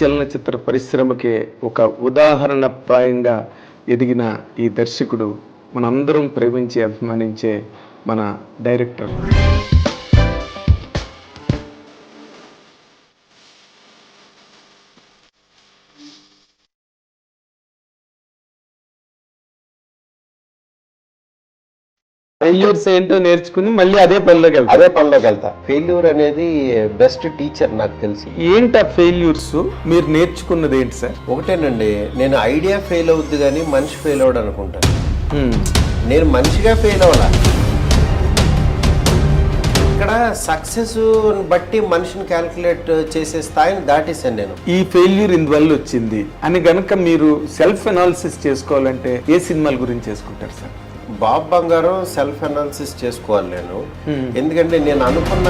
చలనచిత్ర పరిశ్రమకే ఒక ఉదాహరణప్రాయంగా ఎదిగిన ఈ దర్శకుడు మనందరం ప్రేమించి అభిమానించే మన డైరెక్టర్. ఫెయిల్యూర్స్ ఏంటో నేర్చుకుని మళ్ళీ అదే పనిలోకి వెళ్తా. ఫెయిల్యూర్ అనేది బెస్ట్ టీచర్ నాకు తెలిసి. ఏంటి ఆ ఫెయిల్యూర్స్ మీరు నేర్చుకున్నది ఏంటి సార్? ఒకటేనండి, నేను ఐడియా ఫెయిల్ అవుద్ది కానీ మనిషి ఫెయిల్ అవడం అనుకుంటాను. నేను మనిషిగా ఫెయిల్ అవ్వాలా. ఇక్కడ సక్సెస్ బట్టి మనిషిని క్యాల్కులేట్ చేసే స్థాయిని దాటేసాను నేను. ఈ ఫెయిల్యూర్ ఇందువల్ల వచ్చింది అని గనక మీరు సెల్ఫ్ అనాలిసిస్ చేసుకోవాలంటే ఏ సినిమాల గురించి చేసుకుంటారు సార్? బాబ్ బంగారం సెల్ఫ్ అనాలిసిస్ చేసుకోవాలి నేను. ఎందుకంటే నేను అనుకున్న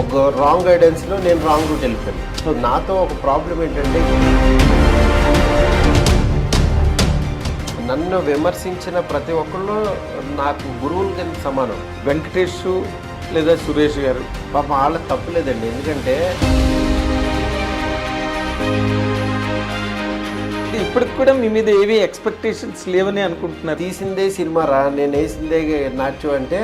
ఒక రాంగ్ గైడెన్స్ లో నేను రాంగ్ రూట్ వెళ్ళిపోయాను. నాతో ఒక ప్రాబ్లం ఏంటంటే, నన్ను విమర్శించిన ప్రతి ఒక్కళ్ళు నాకు గురువుల కింద సమానం. వెంకటేష్ లేదా సురేష్ గారు పాప వాళ్ళ తప్పులేదండి. ఎందుకంటే ఇప్పటికి కూడా మీ మీద ఏవి ఎక్స్పెక్టేషన్స్ లేవని అనుకుంటున్నారు. తీసిందే సినిమా రా, నేను వేసిందే నాట్యం అంటే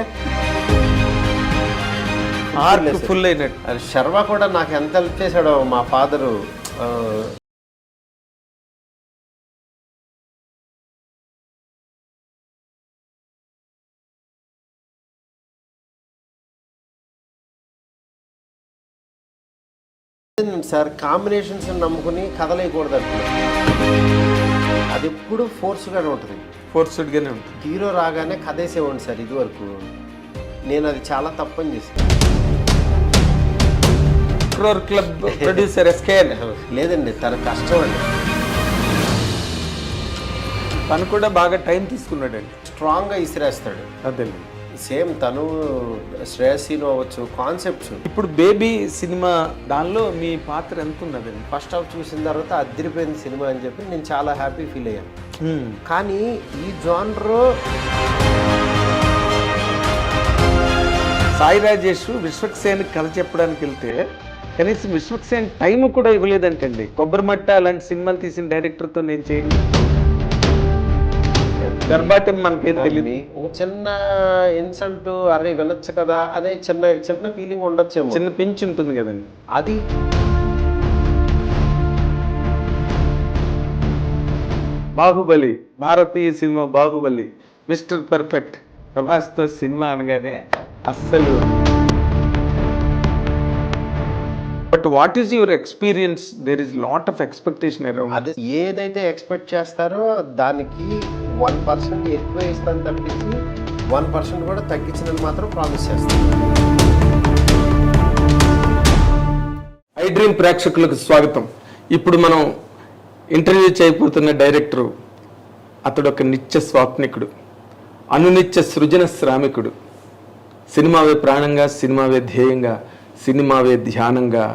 ఫుల్ అయినట్టు. అది శర్మ కూడా నాకు ఎంత హెల్ప్ చేశాడో మా ఫాదరు. సార్ కాంబినేషన్స్ నమ్ముకుని కథలేయకూడదు అంటున్నారు. అది ఎప్పుడు ఫోర్స్గానే ఉంటుంది. ఫోర్స్డ్గానే ఉంటుంది. హీరో రాగానే కథ వేసేవాడిని సార్ ఇదివరకు. నేను అది చాలా తప్పని చేశాను. క్రోర్ క్లబ్ ప్రొడ్యూసర్ ఎస్కేఎన్ లేదండి, తన కష్టం అండి. తను కూడా బాగా టైం తీసుకున్నాడండి. స్ట్రాంగ్గా ఇసిరేస్తాడు. అదే సేమ్ తను శ్రేయసీను అవ్వచ్చు కాన్సెప్ట్స్. ఇప్పుడు బేబీ సినిమా దానిలో మీ పాత్ర ఎంత ఉన్నదండి? ఫస్ట్ హాఫ్ చూసిన తర్వాత అదిరిపోయింది సినిమా అని చెప్పి నేను చాలా హ్యాపీ ఫీల్ అయ్యాను. కానీ ఈ జానర్ సాయి రాజేష్ విశ్వక్సేన్ కథ చెప్పడానికి వెళ్తే కనీసం విశ్వక్సేన్ టైం కూడా ఇవ్వలేదంటండి. కొబ్బరిమట్ట అలాంటి సినిమాలు తీసిన డైరెక్టర్తో నేను చేయండి గర్భాటం మనకేం తెలియదు. చిన్న ఇన్సల్ట్ అరే వినొచ్చు కదా అదే చిన్న చిన్న ఫీలింగ్ ఉండొచ్చేమో, చిన్న పెంచి ఉంటుంది కదండి. అది బాహుబలి, భారతీయ సినిమా బాహుబలి, మిస్టర్ పర్ఫెక్ట్ ప్రభాస్తో సినిమా అనగానే అస్సలు. But what is your experience? There is lot of expectation around. అది ఏదైతే ఎక్స్పెక్ట్ చేస్తారో దానికి 1% ఎక్కువ ఇస్తాను తప్పించి 1% కూడా తగ్గించినది మాత్రం ప్రామిస్ చేస్తాను. ఐ డ్రీమ్ ప్రేక్షకులకు స్వాగతం. ఇప్పుడు మనం ఇంటర్వ్యూ చేయబోతున్న డైరెక్టరు అతడు ఒక నిత్య స్వాప్నికుడు, అనునిత్య సృజన శ్రామికుడు. సినిమావే ప్రాణంగా, సినిమావే ధ్యేయంగా, సినిమావే ధ్యానంగా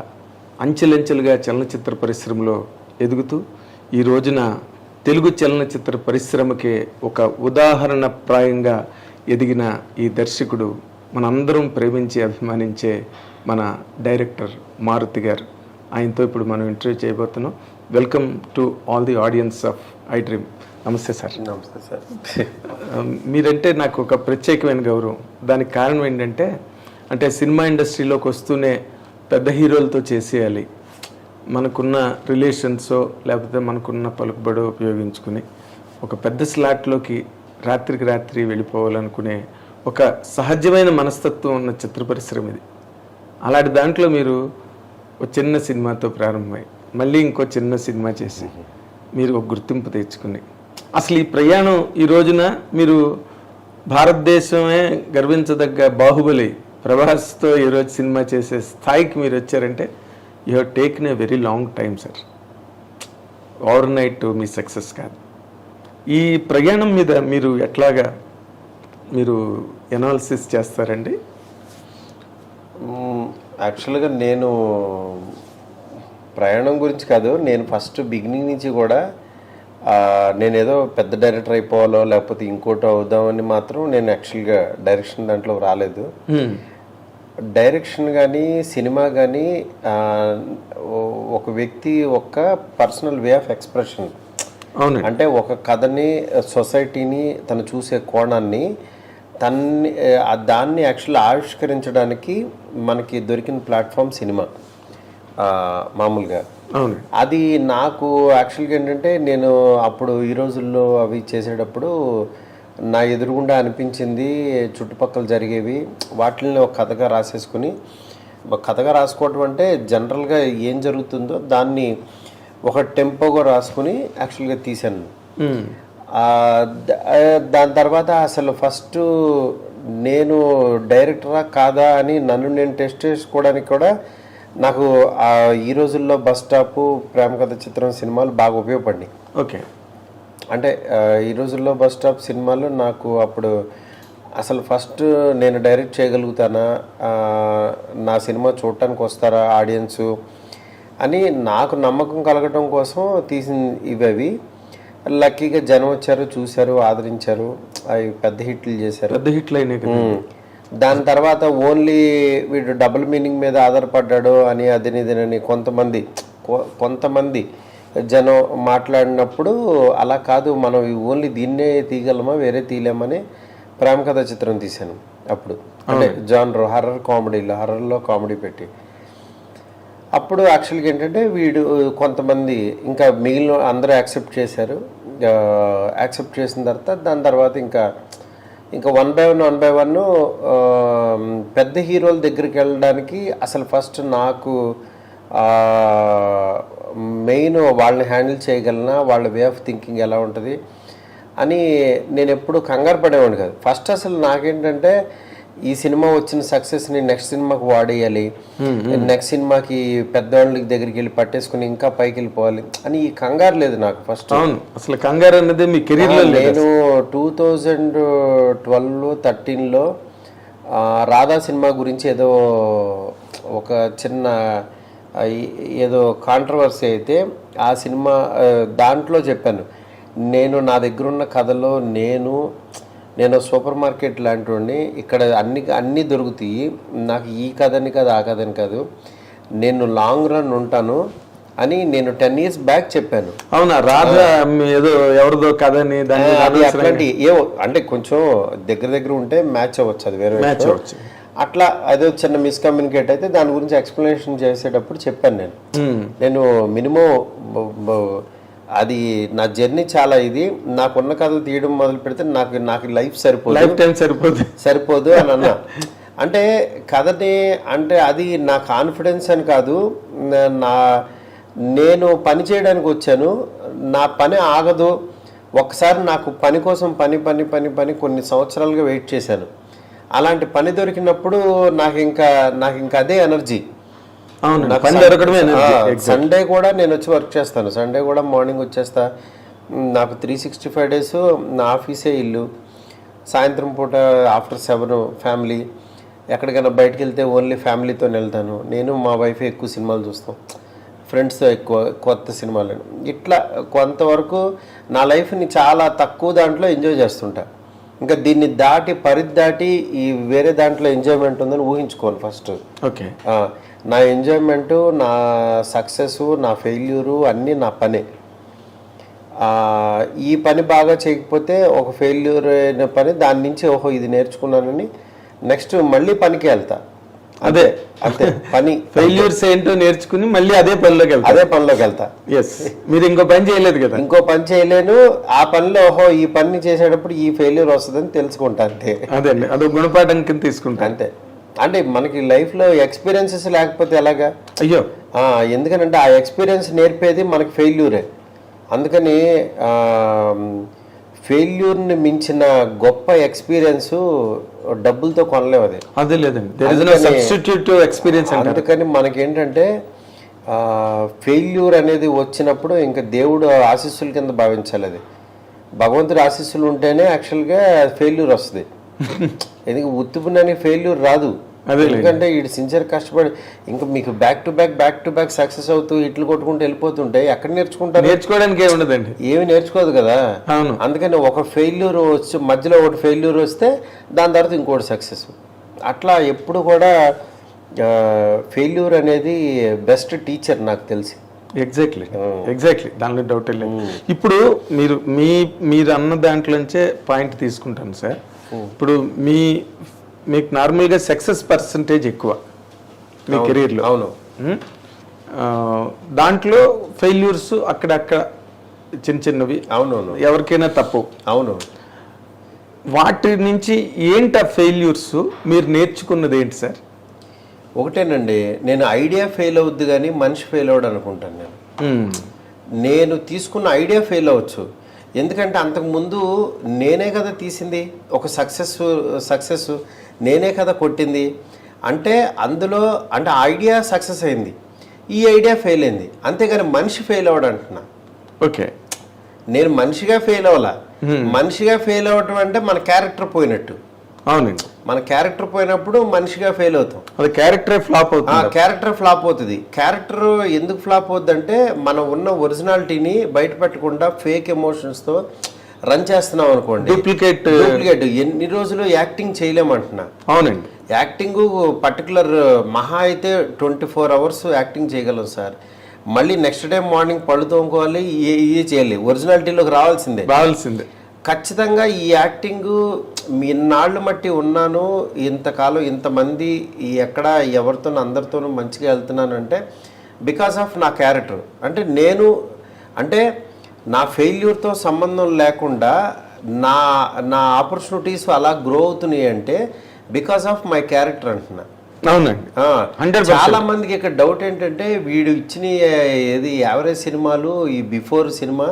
అంచెలంచెలుగా చలనచిత్ర పరిశ్రమలో ఎదుగుతూ ఈ రోజున తెలుగు చలనచిత్ర పరిశ్రమకే ఒక ఉదాహరణప్రాయంగా ఎదిగిన ఈ దర్శకుడు మనందరం ప్రేమించి అభిమానించే మన డైరెక్టర్ మారుతి గారు. ఆయనతో ఇప్పుడు మనం ఇంటర్వ్యూ చేయబోతున్నాం. Welcome to all the audience of I dream. నమస్తే సార్. నమస్తే సార్. మీరంటే నాకు ఒక ప్రత్యేకమైన గౌరవం. దానికి కారణం ఏంటంటే, అంటే సినిమా ఇండస్ట్రీలోకి వస్తూనే పెద్ద హీరోలతో చేసేయాలి, మనకున్న రిలేషన్సో లేకపోతే మనకున్న పలుకుబడో ఉపయోగించుకుని ఒక పెద్ద స్లాట్లోకి రాత్రికి రాత్రి వెళ్ళిపోవాలనుకునే ఒక సహజమైన మనస్తత్వం ఉన్న చిత్ర పరిశ్రమ ఇది. అలాంటి దాంట్లో మీరు ఒక చిన్న సినిమాతో ప్రారంభమై మళ్ళీ ఇంకో చిన్న సినిమా చేసి మీరు ఒక గుర్తింపు తెచ్చుకుని అసలు ఈ ప్రయాణం ఈ రోజున మీరు భారతదేశమే గర్వించదగ్గ బాహుబలి ప్రభాస్తో ఈరోజు సినిమా చేసే స్థాయికి మీరు వచ్చారంటే you have taken a very long time sir. Over night me success కాదు. ఈ ప్రయాణం మీద మీరు ఎట్లాగా మీరు ఎనాలిసిస్ చేస్తారండి? యాక్చువల్గా నేను ప్రయాణం గురించి కాదు, నేను ఫస్ట్ బిగినింగ్ నుంచి కూడా నేనేదో పెద్ద డైరెక్టర్ అయిపోవాలో లేకపోతే ఇంకోటి అవుదామని మాత్రం నేను యాక్చువల్గా డైరెక్షన్ దాంట్లో రాలేదు. డైరెక్షన్ కానీ సినిమా కానీ ఒక వ్యక్తి యొక్క పర్సనల్ వే ఆఫ్ ఎక్స్ప్రెషన్. అవును. అంటే ఒక కథని, సొసైటీని, తను చూసే కోణాన్ని, దాన్ని యాక్చువల్లీ ఆవిష్కరించడానికి మనకి దొరికిన ప్లాట్ఫామ్ సినిమా మామూలుగా. అవును. అది నాకు యాక్చువల్గా ఏంటంటే, నేను అప్పుడు ఈ రోజుల్లో అవి చేసేటప్పుడు నా ఎదురుగుండా అనిపించింది, చుట్టుపక్కల జరిగేవి వాటిని ఒక కథగా రాసేసుకుని, కథగా రాసుకోవటం అంటే జనరల్గా ఏం జరుగుతుందో దాన్ని ఒక టెంపోగా రాసుకుని యాక్చువల్గా తీశాను. దాని తర్వాత అసలు ఫస్ట్ నేను డైరెక్టరా కాదా అని నన్ను నేను టెస్ట్ చేసుకోవడానికి కూడా నాకు ఈ రోజుల్లో బస్ స్టాప్, ప్రేమ కథ చిత్రం సినిమాలు బాగా ఉపయోగపడినాయి. ఓకే. అంటే ఈ రోజుల్లో బస్ స్టాప్ సినిమాలు నాకు అప్పుడు అసలు ఫస్ట్ నేను డైరెక్ట్ చేయగలుగుతానా, నా సినిమా చూడటానికి వస్తారా ఆడియన్సు అని నాకు నమ్మకం కలగటం కోసం తీసిన ఇవి. లక్కీగా జనం వచ్చారు, చూశారు, ఆదరించారు, అవి పెద్ద హిట్లు చేశారు. పెద్ద హిట్లు అయినాయి. దాని తర్వాత ఓన్లీ వీడు డబుల్ మీనింగ్ మీద ఆధారపడ్డాడు అని అదినిదని కొంతమంది జనం మాట్లాడినప్పుడు, అలా కాదు, మనం ఓన్లీ దీన్నే తీయగలమా, వేరే తీయలేమని ప్రేమ కథ చిత్రం తీశాను అప్పుడు. అంటే జానర్ హర్రర్లో కామెడీ పెట్టి. అప్పుడు యాక్చువల్గా ఏంటంటే వీడు కొంతమంది ఇంకా మిగిలిన అందరూ యాక్సెప్ట్ చేశారు. యాక్సెప్ట్ చేసిన తర్వాత దాని తర్వాత ఇంకా వన్ బై వన్ పెద్ద హీరోల దగ్గరికి వెళ్ళడానికి అసలు ఫస్ట్ నాకు మెయిన్ వాళ్ళని హ్యాండిల్ చేయగలనా, వాళ్ళ వే ఆఫ్ థింకింగ్ ఎలా ఉంటుంది అని నేను ఎప్పుడు కంగారు పడేవాడిని కాదు. ఫస్ట్ అసలు నాకేంటంటే, ఈ సినిమా వచ్చిన సక్సెస్ని నెక్స్ట్ సినిమాకి వాడేయాలి, నెక్స్ట్ సినిమాకి పెద్దవాళ్ళ దగ్గరికి వెళ్ళి పట్టేసుకుని ఇంకా పైకి వెళ్ళిపోవాలి అని ఈ కంగారు లేదు నాకు ఫస్ట్. అసలు కంగారు అనేది మీ కెరీర్లో లేదు. నేను 2012-13లో రాధా సినిమా గురించి ఏదో ఒక చిన్న ఏదో కాంట్రవర్సీ అయితే ఆ సినిమా దాంట్లో చెప్పాను, నా దగ్గర ఉన్న కథలో నేను సూపర్ మార్కెట్ లాంటి వాడిని, ఇక్కడ అన్నీ దొరుకుతాయి, నాకు ఈ కథని కాదు ఆ కథని కాదు, నేను లాంగ్ రన్ ఉంటాను అని నేను 10 years బ్యాక్ చెప్పాను. అవునా? రాధా ఏదో ఎవరిదో కథని అట్లాంటి ఏవో అంటే కొంచెం దగ్గర ఉంటే మ్యాచ్ అవ్వచ్చు, అది వేరే మ్యాచ్ అవ్వచ్చు. అట్లా అదో చిన్న మిస్కమ్యూనికేట్ అయితే దాని గురించి ఎక్స్ప్లెనేషన్ చేసేటప్పుడు చెప్పాను నేను మినిమం అది నా జర్నీ చాలా ఇది, నాకున్న కథలు తీయడం మొదలు పెడితే నాకు లైఫ్ సరిపోదు అని అన్నా. అంటే కథని అంటే అది నా కాన్ఫిడెన్స్ అని కాదు, నేను పని చేయడానికి వచ్చాను, నా పని ఆగదు. ఒకసారి నాకు పని కోసం పని కొన్ని సంవత్సరాలుగా వెయిట్ చేశాను. అలాంటి పని దొరికినప్పుడు నాకు ఇంకా అదే ఎనర్జీ. సండే కూడా నేను వచ్చి వర్క్ చేస్తాను, సండే కూడా మార్నింగ్ వచ్చేస్తా. నాకు 365 days నా ఆఫీసే ఇల్లు. సాయంత్రం పూట ఆఫ్టర్ 7 ఫ్యామిలీ, ఎక్కడికైనా బయటకు వెళ్తే ఓన్లీ ఫ్యామిలీతో వెళ్తాను. నేను మా వైఫ్ ఎక్కువ సినిమాలు చూస్తాం, ఫ్రెండ్స్తో ఎక్కువ కొత్త సినిమాలు. ఇట్లా కొంతవరకు నా లైఫ్ని చాలా తక్కువ దాంట్లో ఎంజాయ్ చేస్తుంటా. ఇంకా దీన్ని దాటి ఈ వేరే దాంట్లో ఎంజాయ్మెంట్ ఉందని ఊహించుకోను ఫస్ట్. ఓకే. నా ఎంజాయ్మెంటు, నా సక్సెస్, నా ఫెయిల్యూరు అన్నీ నా పనే. ఈ పని బాగా చేయకపోతే ఒక ఫెయిల్యూర్ అయిన పని, దాని నుంచి ఓహో ఇది నేర్చుకున్నానని నెక్స్ట్ మళ్ళీ పనికి వెళ్తా. అంతే పని ఫెయిల్యూర్స్ ఏంటో నేర్చుకుని మళ్ళీ అదే పనిలోకి వెళ్తా. మీరు ఇంకో పని చేయలేదు కదా? ఇంకో పని చేయలేను. ఆ పనిలో ఓహో ఈ పని చేసేటప్పుడు ఈ ఫెయిల్యూర్ వస్తుందని తెలుసుకుంటా. అంతే. అదో గుణపాఠం కింద తీసుకుంటా. అంతే. అంటే మనకి లైఫ్లో ఎక్స్పీరియన్సెస్ లేకపోతే ఎలాగా? అయ్యో, ఎందుకనంటే ఆ ఎక్స్పీరియన్స్ నేర్పేది మనకి ఫెయిల్యూరే. అందుకని ఫెయిల్యూర్ని మించిన గొప్ప ఎక్స్పీరియన్స్ డబ్బులతో కొనలేవు. అదే లేదండి, అందుకని మనకేంటంటే ఫెయిల్యూర్ అనేది వచ్చినప్పుడు ఇంకా దేవుడు ఆశీస్సుల కింద భావించాలి. అది భగవంతుడి ఆశీస్సులు ఉంటేనే యాక్చువల్గా ఫెయిల్యూర్ వస్తుంది. ఎందుకు ఉత్తుపునని ఫెయిల్యూర్ రాదు. ఎందుకంటే ఈ సిన్సియర్ కష్టపడి ఇంకా మీకు బ్యాక్ టు బ్యాక్ సక్సెస్ అవుతూ ఇట్లు కొట్టుకుంటూ వెళ్ళిపోతుంటే ఎక్కడ నేర్చుకుంటారు? నేర్చుకోవడానికి ఏముండదండి, ఏమి నేర్చుకోదు కదా. అందుకని ఒక ఫెయిల్యూర్ వచ్చి మధ్యలో ఒకటి ఫెయిల్యూర్ వస్తే దాని తర్వాత ఇంకోటి సక్సెస్, అట్లా ఎప్పుడు కూడా ఫెయిల్యూర్ అనేది బెస్ట్ టీచర్ నాకు తెలిసి. ఎగ్జాక్ట్లీ దానిలో డౌట్ లేదు. ఇప్పుడు మీరు అన్న దాంట్లోంచే పాయింట్ తీసుకుంటాను సార్. ఇప్పుడు మీకు నార్మల్గా సక్సెస్ పర్సంటేజ్ ఎక్కువ మీ కెరీర్లో. అవును. దాంట్లో ఫెయిల్యూర్స్ అక్కడక్కడ చిన్నవి అవునవును ఎవరికైనా తప్పు. అవును. వాటి నుంచి ఏంటి ఆ ఫెయిల్యూర్స్ మీరు నేర్చుకున్నది ఏంటి సార్? ఒకటేనండి, నేను ఐడియా ఫెయిల్ అవుద్ది కానీ మనిషి ఫెయిల్ అవ్వడు అనుకుంటాను. నేను తీసుకున్న ఐడియా ఫెయిల్ అవ్వచ్చు, ఎందుకంటే అంతకుముందు నేనే కదా తీసింది ఒక సక్సెస్ నేనే కదా కొట్టింది. అంటే అందులో అంటే ఐడియా సక్సెస్ అయింది, ఈ ఐడియా ఫెయిల్ అయింది, అంతేగాని మనిషి ఫెయిల్ అవ్వడు అంటున్నా. ఓకే, నేను మనిషిగా ఫెయిల్ అవ్వాలా. మనిషిగా ఫెయిల్ అవ్వటం అంటే మన క్యారెక్టర్ పోయినట్టు. అవునండి, మన క్యారెక్టర్ పోయినప్పుడు మనిషిగా ఫెయిల్ అవుతాం. అది క్యారెక్టర్ ఫ్లాప్ అవుతుంది. క్యారెక్టర్ ఫ్లాప్ అవుతుంది. క్యారెక్టర్ ఎందుకు ఫ్లాప్ అవుద్ది అంటే మనం ఉన్న ఒరిజినాలిటీని బయట పెట్టకుండా ఫేక్ ఎమోషన్స్తో రన్ చేస్తున్నాం అనుకోండి. డూప్లికేట్ ఎన్ని రోజులు యాక్టింగ్ చేయలేమంటున్నా. అవునండి, యాక్టింగ్ పర్టికులర్ మహా అయితే 24 hours యాక్టింగ్ చేయగలం సార్. మళ్ళీ నెక్స్ట్ డే మార్నింగ్ పళ్ళు తోముకోవాలి, ఇది చేయాలి, ఒరిజినాలిటీలోకి రావాల్సిందే. ఖచ్చితంగా ఈ యాక్టింగ్ ఇన్నాళ్ళు మట్టి ఉన్నాను, ఇంతకాలం ఇంతమంది ఎక్కడ ఎవరితో అందరితోనూ మంచిగా వెళ్తున్నాను అంటే బికాస్ ఆఫ్ నా క్యారెక్టర్. అంటే నా ఫెయిల్యూర్తో సంబంధం లేకుండా నా ఆపర్చునిటీస్ అలా గ్రో అవుతున్నాయి అంటే బికాస్ ఆఫ్ మై క్యారెక్టర్ అంటున్నా. అవునండి, చాలా మందికి ఇక్కడ డౌట్ ఏంటంటే వీడు ఇచ్చిన ఏది యావరేజ్ సినిమాలు, ఈ బిఫోర్ సినిమా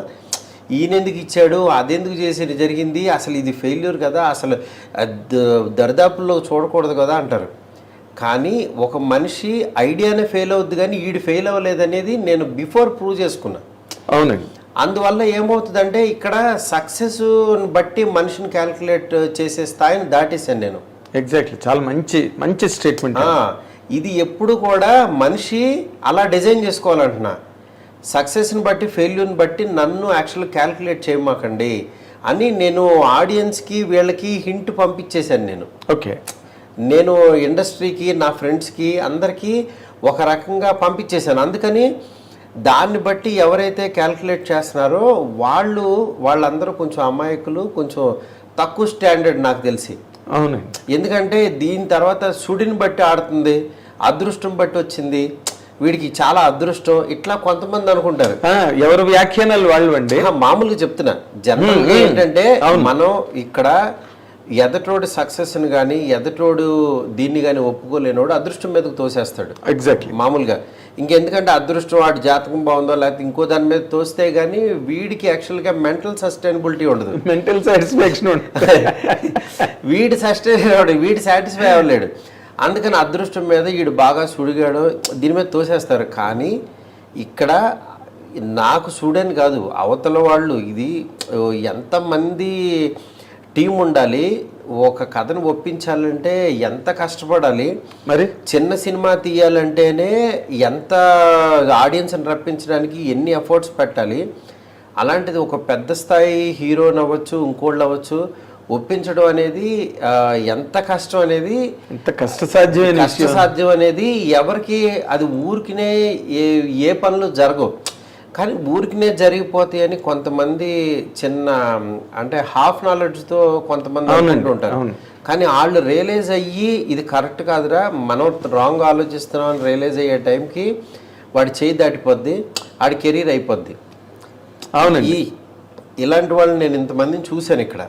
ఈయనెందుకు ఇచ్చాడు, అదెందుకు చేసి జరిగింది, అసలు ఇది ఫెయిల్యూర్ కదా, అసలు దరిదాపుల్లో చూడకూడదు కదా అంటారు. కానీ ఒక మనిషి ఐడియానే ఫెయిల్ అవుద్ది కానీ వీడు ఫెయిల్ అవ్వలేదనేది నేను బిఫోర్ ప్రూవ్ చేసుకున్నా. అవునండి, అందువల్ల ఏమవుతుందంటే ఇక్కడ సక్సెస్ బట్టి మనిషిని క్యాల్కులేట్ చేసే స్థాయిని దాటేశాను నేను. ఎగ్జాక్ట్లీ, చాలా మంచి స్టేట్మెంట్. ఇది ఎప్పుడు కూడా మనిషి అలా డిజైన్ చేసుకోవాలంటున్నా. సక్సెస్ని బట్టి ఫెయిల్యూర్ని బట్టి నన్ను యాక్చువల్ క్యాల్కులేట్ చేయమాకండి అని నేను ఆడియన్స్కి వీళ్ళకి హింట్ పంపించేశాను నేను. ఓకే, నేను ఇండస్ట్రీకి నా ఫ్రెండ్స్కి అందరికీ ఒక రకంగా పంపించేశాను. అందుకని దాన్ని బట్టి ఎవరైతే క్యాల్కులేట్ చేస్తున్నారో వాళ్ళందరూ కొంచెం అమాయకులు, కొంచెం తక్కువ స్టాండర్డ్ నాకు తెలిసి. అవునండి, ఎందుకంటే దీని తర్వాత సుడిని బట్టి ఆడుతుంది, అదృష్టం బట్టి వచ్చింది, వీడికి చాలా అదృష్టం, ఇట్లా కొంతమంది అనుకుంటారు. ఎవరు వ్యాఖ్యానాలు వాళ్ళు అండి. మామూలుగా చెప్తున్నా, జనరల్గా ఏంటంటే మనం ఇక్కడ ఎదటోడు సక్సెస్ని కానీ ఎదటోడు దీన్ని కానీ ఒప్పుకోలేనోడు అదృష్టం మీదకు తోసేస్తాడు. ఎగ్జాక్ట్లీ, మామూలుగా ఇంకెందుకంటే అదృష్టం వాడి జాతకం బాగుందో లేకపోతే ఇంకో దాని మీద తోస్తే కానీ వీడికి యాక్చువల్గా మెంటల్ సస్టైనబిలిటీ ఉండదు, మెంటల్ సాటిస్ఫాక్షన్ వీడి సాటిస్ఫై అవ్వలేడు. అందుకని అదృష్టం మీద వీడు బాగా సుడిగాడు దీని మీద తోసేస్తారు. కానీ ఇక్కడ నాకు చూడని కాదు, అవతల వాళ్ళు ఇది ఎంతమంది టీం ఉండాలి, ఒక కథను ఒప్పించాలంటే ఎంత కష్టపడాలి, మరి చిన్న సినిమా తీయాలంటేనే ఎంత ఆడియన్స్ని రప్పించడానికి ఎన్ని ఎఫర్ట్స్ పెట్టాలి. అలాంటిది ఒక పెద్ద స్థాయి హీరోని అవ్వచ్చు, ఇంకోళ్ళు అవ్వచ్చు, ఒప్పించడం అనేది ఎంత కష్టం అనేది, ఎంత కష్టసాధ్యం అనేది ఎవరికి అది ఊరికినే ఏ పనులు జరగవు. కానీ ఊరికినే జరిగిపోతాయి అని కొంతమంది చిన్న అంటే హాఫ్ నాలెడ్జ్తో కొంతమంది అనుకుంటూ ఉంటారు. కానీ వాళ్ళు రియలైజ్ అయ్యి ఇది కరెక్ట్ కాదురా, మనం రాంగ్ ఆలోచిస్తున్నాం అని రియలైజ్ అయ్యే టైంకి వాడి చేయి దాటిపోద్ది, వాడి కెరీర్ అయిపోద్ది. అవునండి, ఇలాంటి వాళ్ళని నేను ఇంతమందిని చూశాను ఇక్కడ.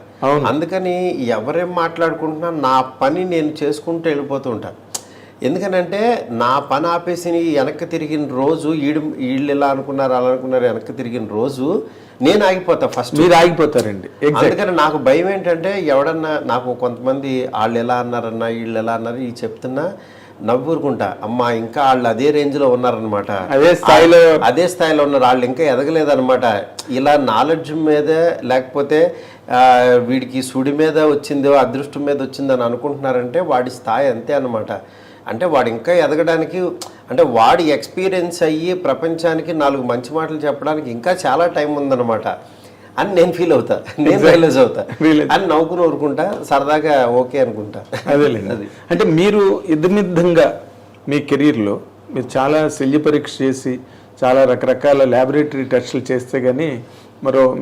అందుకని ఎవరేం మాట్లాడుకుంటున్నా నా పని నేను చేసుకుంటూ వెళ్ళిపోతూ ఉంటాను. ఎందుకనంటే నా పని ఆపేసి వెనక్కి తిరిగిన రోజు వీళ్ళు ఇలా అనుకున్నారు అలా అనుకున్నారు వెనక్కి తిరిగిన రోజు నేను ఆగిపోతా, ఫస్ట్ మీరు ఆగిపోతారండి. అందుకని నాకు భయం ఏంటంటే ఎవడన్నా నాకు కొంతమంది వాళ్ళు ఎలా అన్నారన్నా వీళ్ళు ఎలా అన్నారు ఈ చెప్తున్నా నవ్వురుకుంటా, అమ్మా ఇంకా వాళ్ళు అదే రేంజ్లో ఉన్నారనమాట, అదే స్థాయిలో ఉన్నారు, వాళ్ళు ఇంకా ఎదగలేదనమాట. ఇలా నాలెడ్జ్ మీద లేకపోతే వీడికి సుడి మీద వచ్చిందో అదృష్టం మీద వచ్చిందని అనుకుంటున్నారంటే వాడి స్థాయి అంతే అనమాట. అంటే వాడు ఇంకా ఎదగడానికి అంటే వాడి ఎక్స్పీరియన్స్ అయ్యి ప్రపంచానికి 4 మంచి మాటలు చెప్పడానికి ఇంకా చాలా టైం ఉందన్నమాట. అని నేను ఫీల్ అవుతా, నేను రియలైజ్ అవుతా అని నవ్వుకుని ఊరుకుంటా, సరదాగా ఓకే అనుకుంటా. అదేలేదు. అంటే మీరు ఇదమిద్దంగా మీ కెరీర్లో మీరు చాలా శల్య పరీక్ష చేసి చాలా రకరకాల ల్యాబొరేటరీ టెస్టులు చేస్తే కానీ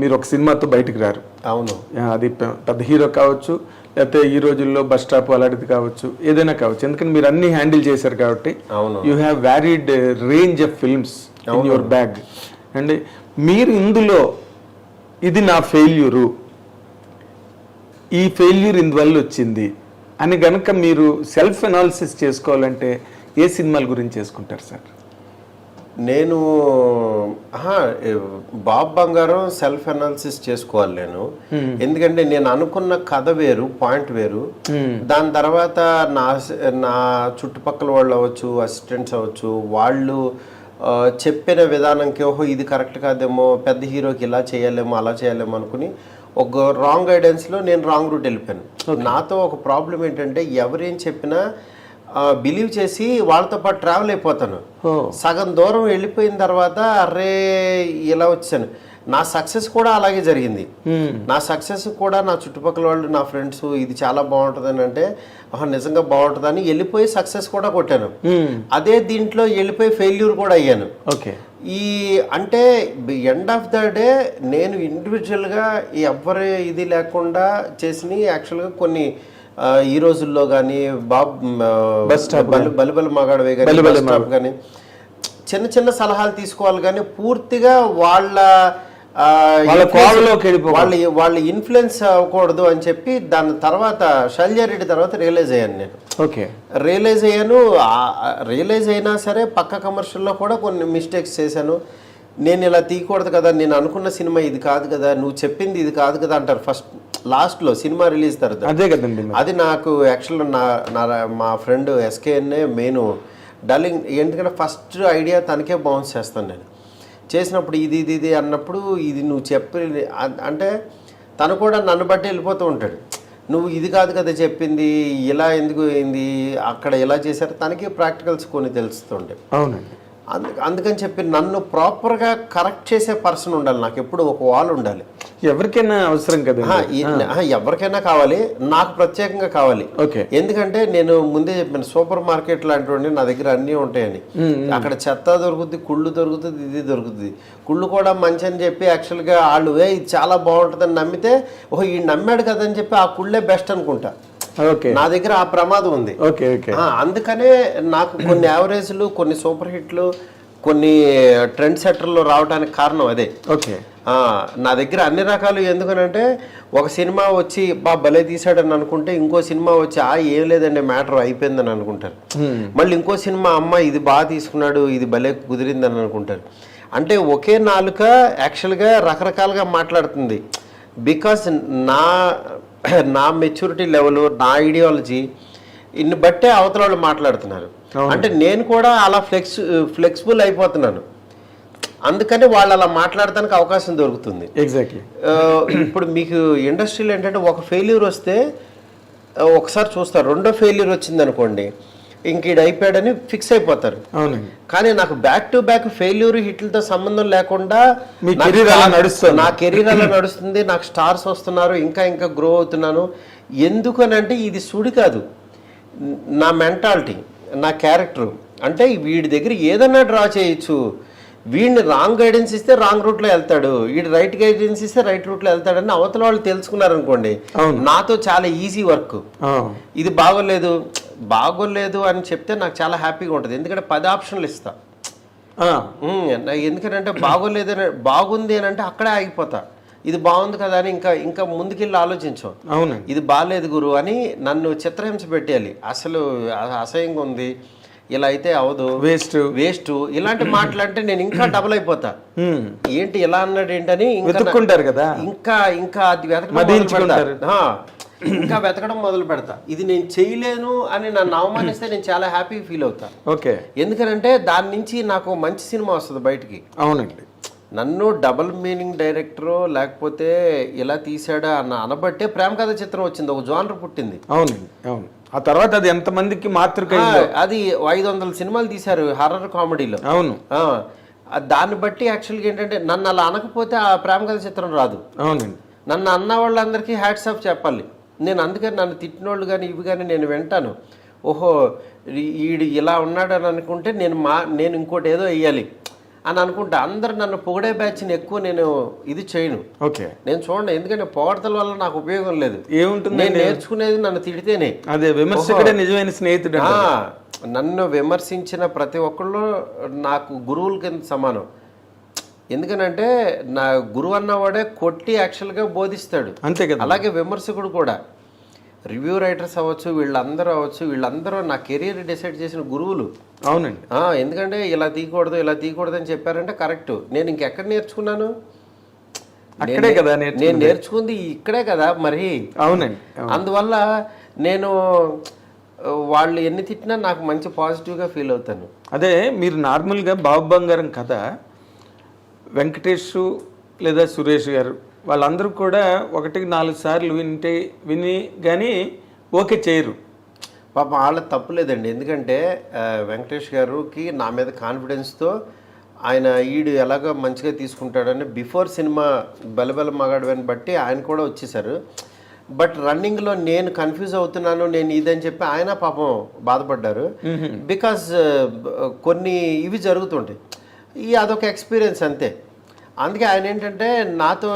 మీరు ఒక సినిమాతో బయటికి రారు. అవును, అది పెద్ద హీరో కావచ్చు, లేకపోతే ఈ రోజుల్లో బస్ స్టాప్ అలాంటిది కావచ్చు, ఏదైనా కావచ్చు. ఎందుకంటే మీరు అన్ని హ్యాండిల్ చేశారు కాబట్టి you have varied range of films in your bag. And మీరు ఇందులో ఇది నా ఫెయిల్యూరు, ఈ ఫెయిల్యూర్ ఇందువల్ల వచ్చింది అని గనక మీరు సెల్ఫ్ అనాలిసిస్ చేసుకోవాలంటే ఏ సినిమాల గురించి చేసుకుంటారు సార్? నేను బాబ్ బంగారం సెల్ఫ్ అనాలిసిస్ చేసుకోవాలి నేను. ఎందుకంటే నేను అనుకున్న కథ వేరు, పాయింట్ వేరు. దాని తర్వాత నా చుట్టుపక్కల వాళ్ళు అవ్వచ్చు, అసిస్టెంట్స్ అవ్వచ్చు, వాళ్ళు చెప్పిన విధానంకి ఓహో ఇది కరెక్ట్ కాదేమో, పెద్ద హీరోకి ఇలా చేయాలేమో అలా చేయాలేమో అనుకుని ఒక రాంగ్ గైడెన్స్లో నేను రాంగ్ రూట్ వెళ్ళిపోయాను. నాతో ఒక ప్రాబ్లం ఏంటంటే ఎవరేం చెప్పినా బిలీవ్ చేసి వాళ్ళతో పాటు ట్రావెల్ అయిపోతాను. సగం దూరం వెళ్ళిపోయిన తర్వాత అరే ఇలా వచ్చాను. నా సక్సెస్ కూడా అలాగే జరిగింది. నా సక్సెస్ కూడా నా చుట్టుపక్కల వాళ్ళు, నా ఫ్రెండ్స్ ఇది చాలా బాగుంటుందని అంటే నిజంగా బాగుంటుందని వెళ్ళిపోయి సక్సెస్ కూడా కొట్టాను. అదే దీంట్లో వెళ్ళిపోయి ఫెయిల్యూర్ కూడా అయ్యాను. ఈ అంటే ఎండ్ ఆఫ్ ద డే నేను ఇండివిజువల్గా ఎవరి ఇది లేకుండా చేసిన యాక్చువల్గా కొన్ని ఈ రోజుల్లో కానీ బలిబలి మగాడవే కానీ చిన్న చిన్న సలహాలు తీసుకోవాలి కానీ పూర్తిగా వాళ్ళ ఇన్ఫ్లుయెన్స్ అవ్వకూడదు అని చెప్పి దాని తర్వాత శల్యారెడ్డి తర్వాత రియలైజ్ అయ్యాను నేను. రియలైజ్ అయినా సరే పక్క కమర్షియల్లో కూడా కొన్ని మిస్టేక్స్ చేశాను. నేను ఇలా తీయకూడదు కదా, నేను అనుకున్న సినిమా ఇది కాదు కదా, నువ్వు చెప్పింది ఇది కాదు కదా అంటారు ఫస్ట్ లాస్ట్లో సినిమా రిలీజ్ తర్వాత. అదే కదండి, అది నాకు యాక్చువల్గా మా ఫ్రెండ్ ఎస్కేఎన్ఏ మెయిన్ డల్లింగ్. ఎందుకంటే ఫస్ట్ ఐడియా తనకే బౌన్స్ చేస్తాను నేను. చేసినప్పుడు ఇది అన్నప్పుడు ఇది నువ్వు చెప్పి అంటే తను కూడా నన్ను బట్టి వెళ్ళిపోతూ ఉంటాడు. నువ్వు ఇది కాదు కదా చెప్పింది, ఇలా ఎందుకు అయింది, అక్కడ ఎలా చేశారు, తనకి ప్రాక్టికల్స్ కొన్ని తెలుస్తుండే. అవునండి. అందుకని చెప్పి నన్ను ప్రాపర్గా కరెక్ట్ చేసే పర్సన్ ఉండాలి. నాకు ఎప్పుడు ఒక వాల్ ఉండాలి. ఎవరికైనా అవసరం కదా, ఎవరికైనా కావాలి, నాకు ప్రత్యేకంగా కావాలి. ఎందుకంటే నేను ముందే చెప్పాను సూపర్ మార్కెట్ లాంటి నా దగ్గర అన్నీ ఉంటాయని. అక్కడ చెత్త దొరుకుతుంది, కుళ్ళు దొరుకుతుంది, ఇది దొరుకుతుంది. కుళ్ళు కూడా మంచి అని చెప్పి యాక్చువల్గా వాళ్ళు ఇది చాలా బాగుంటుందని నమ్మితే ఓహో ఈ నమ్మాడు కదా అని చెప్పి ఆ కుళ్ళే బెస్ట్ అనుకుంటా. నా దగ్గర ఆ ప్రమాదం ఉంది. అందుకనే నాకు కొన్ని యావరేజ్లు, కొన్ని సూపర్ హిట్లు, కొన్ని ట్రెండ్ సెటర్లు రావడానికి కారణం అదే. నా దగ్గర అన్ని రకాలు. ఎందుకనంటే ఒక సినిమా వచ్చి భలే తీసాడని అనుకుంటే ఇంకో సినిమా వచ్చి ఏం లేదండి మ్యాటర్ అయిపోయిందని అనుకుంటారు. మళ్ళీ ఇంకో సినిమా అమ్మ ఇది బాగా తీసుకున్నాడు, ఇది భలే కుదిరిందని అనుకుంటారు. అంటే ఒకే నాలుక యాక్చువల్గా రకరకాలుగా మాట్లాడుతుంది. బికాస్ నా మెచ్యూరిటీ లెవెల్, నా ఐడియాలజీ ఇన్ని బట్టే అవతల వాళ్ళు మాట్లాడుతున్నారు. అంటే నేను కూడా అలా ఫ్లెక్సిబుల్ అయిపోతున్నాను. అందుకని వాళ్ళు అలా మాట్లాడటానికి అవకాశం దొరుకుతుంది. ఎగ్జాక్ట్లీ. ఇప్పుడు మీకు ఇండస్ట్రీలో ఏంటంటే ఒక ఫెయిల్యూర్ వస్తే ఒకసారి చూస్తారు, రెండో ఫెయిల్యూర్ వచ్చింది అనుకోండి ఇంక ఇది అయిపోయాడని ఫిక్స్ అయిపోతారు. కానీ నాకు బ్యాక్ టు బ్యాక్ ఫెయిల్యూర్ హిట్లతో సంబంధం లేకుండా నా కెరీర్ అలా నడుస్తుంది. నాకు స్టార్స్ వస్తున్నారు, ఇంకా ఇంకా గ్రో అవుతున్నాను. ఎందుకనంటే ఇది సుడి కాదు, నా మెంటాలిటీ, నా క్యారెక్టర్. అంటే వీడి దగ్గర ఏదన్నా డ్రా చేయొచ్చు. వీడిని రాంగ్ గైడెన్స్ ఇస్తే రాంగ్ రూట్లో వెళ్తాడు, వీడు రైట్ గైడెన్స్ ఇస్తే రైట్ రూట్లో వెళ్తాడని అవతల వాళ్ళు తెలుసుకున్నారనుకోండి, నాతో చాలా ఈజీ వర్క్. ఇది బాగోలేదు అని చెప్తే నాకు చాలా హ్యాపీగా ఉంటుంది. ఎందుకంటే 10 ఆప్షన్లు ఇస్తా. ఎందుకంటే బాగుంది అని అంటే అక్కడే ఆగిపోతా. ఇది బాగుంది కదా అని ఇంకా ముందుకెళ్ళి ఆలోచించాం. ఇది బాగాలేదు గురు అని నన్ను చిత్రహింస పెట్టేయాలి. అసలు అసహ్యంగా ఉంది, ఇలా అయితే అవదు, వేస్ట్ ఇలాంటి మాటలు అంటే నేను ఇంకా డబుల్ అయిపోతా. ఏంటి ఇలా అన్నాడు ఏంటని ఇంకా అది వెతకడం మొదలు పెడతా. ఇది నేను చేయలేను అని నన్ను అవమానిస్తే నేను చాలా హ్యాపీగా ఫీల్ అవుతా. ఎందుకనంటే దాని నుంచి నాకు మంచి సినిమా వస్తుంది బయటికి. అవునండి. నన్ను డబుల్ మీనింగ్ డైరెక్టరో లేకపోతే ఇలా తీసాడా అన్న అనబట్టే ప్రేమ కథ చిత్రం వచ్చింది, ఒక జానర్ పుట్టింది. అవునండి, అవును. ఆ తర్వాత అది ఎంతమందికి మాతృక, అది 500 సినిమాలు తీశారు హర్రర్ కామెడీలో. అవును. దాన్ని బట్టి యాక్చువల్గా ఏంటంటే నన్ను అలా అనకపోతే ఆ ప్రేమ కథ చిత్రం రాదు. అవునండి. నన్ను అన్న వాళ్ళందరికీ హ్యాట్స్ ఆఫ్ చెప్పాలి. నేను అందుకని నన్ను తిట్టినోళ్ళు కానీ ఇవి కానీ నేను వింటాను. ఓహో ఈడు ఇలా ఉన్నాడని అనుకుంటే నేను ఇంకోటి ఏదో వేయాలి అని అనుకుంటా. అందరు నన్ను పొగిడే బ్యాచ్ని ఎక్కువ నేను ఇది చేయను. ఓకే. నేను చూడండి, ఎందుకంటే పొగడతల వల్ల నాకు ఉపయోగం లేదు. ఏముంటుంది, నేను నేర్చుకునేది నన్ను తిడితేనే. అదే విమర్శకుడే నిజమైన స్నేహితుడు. నన్ను విమర్శించిన ప్రతి ఒక్కళ్ళు నాకు గురువుల కింద సమానం. ఎందుకనంటే నా గురువు అన్నవాడే కొట్టి యాక్చువల్గా బోధిస్తాడు. అంతే కదా. అలాగే విమర్శకుడు కూడా, రివ్యూ రైటర్స్ అవ్వచ్చు, వీళ్ళందరూ నా కెరీర్ డిసైడ్ చేసిన గురువులు. అవునండి. ఎందుకంటే ఇలా తీయకూడదు అని చెప్పారంటే కరెక్ట్. నేను ఇంకెక్కడ నేర్చుకున్నాను? అక్కడే కదా నేను నేర్చుకుంది ఇక్కడే కదా మరి. అవునండి. అందువల్ల నేను వాళ్ళు ఎన్ని తిట్టినా నాకు మంచి పాజిటివ్గా ఫీల్ అవుతాను. అదే మీరు నార్మల్గా బాబు బంగారం కథ వెంకటేష్ లేదా సురేష్ గారు వాళ్ళందరూ కూడా 1-4 సార్లు విని కానీ ఓకే చేయరు. పాపం వాళ్ళ తప్పు లేదండి. ఎందుకంటే వెంకటేష్ గారికి నా మీద కాన్ఫిడెన్స్తో ఆయన ఈడు ఎలాగో మంచిగా తీసుకుంటాడని బిఫోర్ సినిమా బెలబెల మగాడని బట్టి ఆయన కూడా వచ్చేసారు. బట్ రన్నింగ్లో నేను కన్ఫ్యూజ్ అవుతున్నాను, నేను ఇదని చెప్పి ఆయన పాపం బాధపడ్డారు. బికాజ్ కొన్ని ఇవి జరుగుతుంటాయి. అదొక ఎక్స్పీరియన్స్ అంతే. అందుకే ఆయన ఏంటంటే నాతో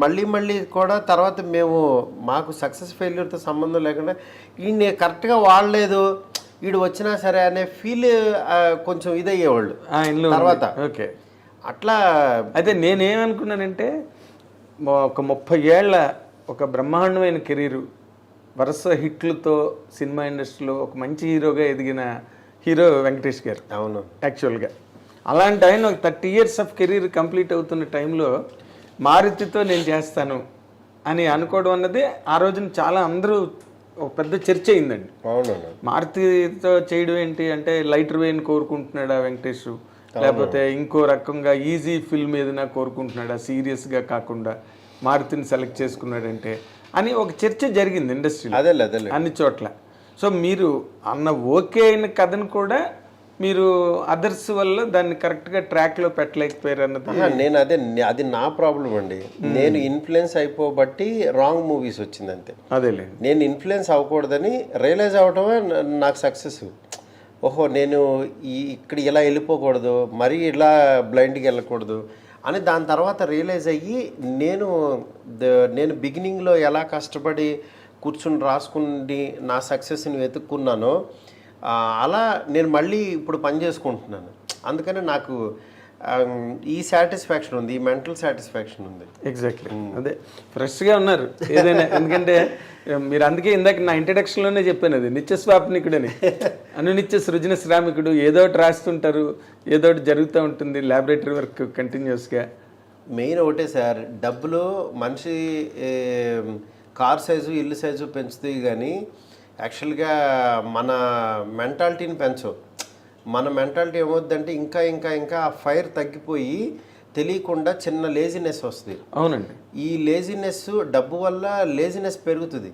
మళ్ళీ కూడా తర్వాత మాకు సక్సెస్ ఫెయిల్యూర్తో సంబంధం లేకుండా ఈయన కరెక్ట్గా వాడలేదు, వీడు వచ్చినా సరే అనే ఫీల్ కొంచెం ఇదయ్యేవాళ్ళు తర్వాత. ఓకే. అట్లా అయితే నేనేమనుకున్నానంటే ఒక 30 ఏళ్ల ఒక బ్రహ్మాండమైన కెరీరు, వరుస హిట్లతో సినిమా ఇండస్ట్రీలో ఒక మంచి హీరోగా ఎదిగిన హీరో వెంకటేష్ గారు. అవును. యాక్చువల్గా అలాంటి ఆయన ఒక 30 years ఆఫ్ కెరీర్ కంప్లీట్ అవుతున్న టైంలో మారుతితో నేను చేస్తాను అని అనుకోవడం అన్నది ఆ రోజున చాలా అందరూ ఒక పెద్ద చర్చ అయిందండి. అవును. మారుతితో చేయడం ఏంటి అంటే లైటర్ వేని కోరుకుంటున్నాడా వెంకటేష్, లేకపోతే ఇంకో రకంగా ఈజీ ఫిల్మ్ ఏదైనా కోరుకుంటున్నాడా, సీరియస్గా కాకుండా మారుతిని సెలెక్ట్ చేసుకున్నాడంటే అని ఒక చర్చ జరిగింది ఇండస్ట్రీలో అన్ని చోట్ల. సో మీరు అన్న ఓకే అయిన కథను కూడా మీరు అదర్స్ వల్ల దాన్ని కరెక్ట్గా ట్రాక్లో పెట్టలేకపోయారు అన్నది. నేను అది నా ప్రాబ్లం అండి. నేను ఇన్ఫ్లుయెన్స్ అయిపోబట్టి రాంగ్ మూవీస్ వచ్చింది అంతే. అదేలే, నేను ఇన్ఫ్లుయెన్స్ అవ్వకూడదని రియలైజ్ అవ్వటమే నాకు సక్సెస్. ఓహో నేను ఇక్కడ ఇలా వెళ్ళిపోకూడదు, మరీ ఇలా బ్లైండ్గా వెళ్ళకూడదు అని దాని తర్వాత రియలైజ్ అయ్యి నేను బిగినింగ్లో ఎలా కష్టపడి కూర్చుని రాసుకుని నా సక్సెస్ని వెతుక్కున్నానో అలా నేను మళ్ళీ ఇప్పుడు పని చేసుకుంటున్నాను. అందుకని నాకు ఈ సాటిస్ఫాక్షన్ ఉంది, ఈ మెంటల్ సాటిస్ఫాక్షన్ ఉంది. ఎగ్జాక్ట్లీ. అదే ఫ్రెష్గా ఉన్నారు ఏదైనా. ఎందుకంటే మీరు అందుకే ఇందాక నా ఇంట్రడక్షన్లోనే చెప్పాను, అది నిత్య స్వాప్నికుడని, అనునిత్య సృజన శ్రామికుడు. ఏదో ఒకటి రాస్తుంటారు, ఏదో ఒకటి జరుగుతూ ఉంటుంది, ల్యాబొరేటరీ వర్క్ కంటిన్యూస్గా. మెయిన్ ఒకటే సార్, డబ్బులు మనిషి కార్ సైజు ఇల్లు సైజు పెంచుతాయి కానీ యాక్చువల్గా మన మెంటాలిటీని పెంచవు. మన మెంటాలిటీ ఏమవుద్దంటే ఇంకా ఇంకా ఇంకా ఆ ఫైర్ తగ్గిపోయి తెలియకుండా చిన్న లేజినెస్ వస్తుంది. అవునండి. ఈ లేజినెస్ డబ్బు వల్ల లేజినెస్ పెరుగుతుంది.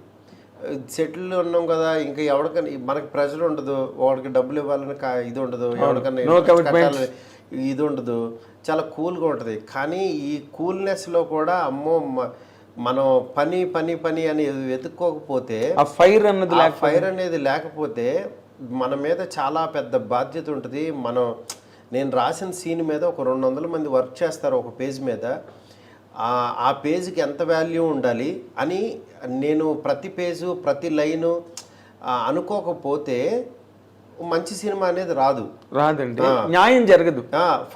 సెటిల్ ఉన్నాం కదా, ఇంకా ఎవరికైనా మనకి ప్రెజర్ ఉండదు, వాడికి డబ్బులు ఇవ్వాలని ఇది ఉండదు, ఎవరికైనా ఇది ఉండదు, చాలా కూల్గా ఉంటుంది. కానీ ఈ కూల్నెస్లో కూడా అమ్మో మనం పని పని పని అని వెతుక్కోకపోతే, ఆ ఫైర్ అనేది లేకపోతే మన మీద చాలా పెద్ద బాధ్యత ఉంటుంది. నేను రాసిన సీన్ మీద ఒక 200 మంది వర్క్ చేస్తారు ఒక పేజ్ మీద. ఆ పేజ్కి ఎంత వాల్యూ ఉండాలి అని నేను ప్రతి పేజు ప్రతి లైను అనుకోకపోతే మంచి సినిమా అనేది రాదండి, న్యాయం జరగదు.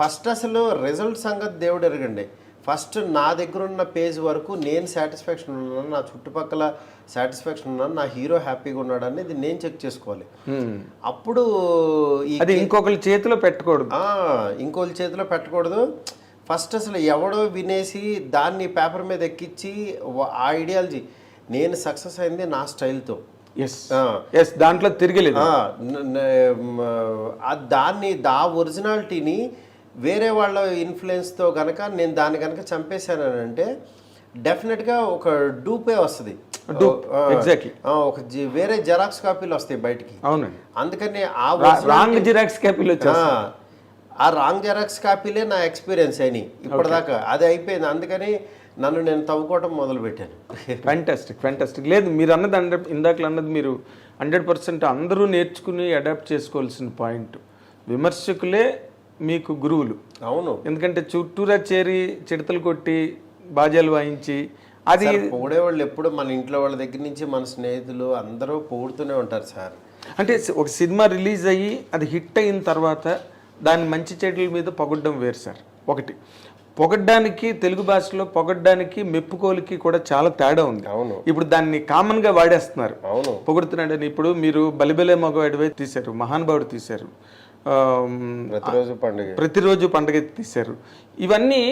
ఫస్ట్ అసలు రిజల్ట్ సంగతి దేవుడు ఎరగండి. ఫస్ట్ నా దగ్గర ఉన్న పేజ్ వరకు నేను సాటిస్ఫాక్షన్ ఉన్నాను, నా చుట్టుపక్కల సాటిస్ఫాక్షన్ ఉన్నాను, నా హీరో హ్యాపీగా ఉన్నాడు అనేది నేను చెక్ చేసుకోవాలి. అప్పుడు ఇంకొకరి చేతిలో పెట్టకూడదు. ఫస్ట్ అసలు ఎవడో వినేసి దాన్ని పేపర్ మీద ఎక్కించి ఆ ఐడియాలజీ, నేను సక్సెస్ అయింది నా స్టైల్తో, దాంట్లో తిరగలేదు. ఆ ఒరిజినాలిటీని వేరే వాళ్ళ ఇన్ఫ్లుయెన్స్తో కనుక నేను దాన్ని కనుక చంపేశానంటే డెఫినెట్గా ఒక డూపే వస్తుంది, ఒక వేరే జెరాక్స్ కాపీలు వస్తాయి బయటికి. అందుకని ఆ రాంగ్ జెరాక్స్ కాపీలే నా ఎక్స్పీరియన్స్ అయినాయి ఇప్పటిదాకా. అది అయిపోయింది, అందుకని నన్ను నేను తవ్వుకోవటం మొదలుపెట్టాను. ఫ్యాంటాస్టిక్. లేదు మీరు అన్నది ఇందాకలు అన్నది మీరు 100% అందరూ నేర్చుకుని అడాప్ట్ చేసుకోవాల్సిన పాయింట్. విమర్శకులే మీకు గురువులు. అవును, ఎందుకంటే చుట్టూరా చేరి చిడతలు కొట్టి బాజాలు వాయించి అది పొగిడేవాళ్ళు ఎప్పుడు మన ఇంట్లో వాళ్ళ దగ్గర నుంచి మన స్నేహితులు అందరూ పొగుడుతూనే ఉంటారు సార్. అంటే ఒక సినిమా రిలీజ్ అయ్యి అది హిట్ అయిన తర్వాత దాని మంచి చెడుల మీద పొగడ్డం వేరు సార్. ఒకటి పొగడ్డానికి, తెలుగు భాషలో పొగడ్డానికి మెప్పుకోలికి కూడా చాలా తేడా ఉంది. అవును, ఇప్పుడు దాన్ని కామన్ గా వాడేస్తున్నారు. అవును, పొగుడుతున్నాడని. ఇప్పుడు మీరు బలిబెలే మగవాడివే తీశారు, మహానుభావుడు తీశారు, ప్రతిరోజు పండుగ తీశారు. ఇవన్నీ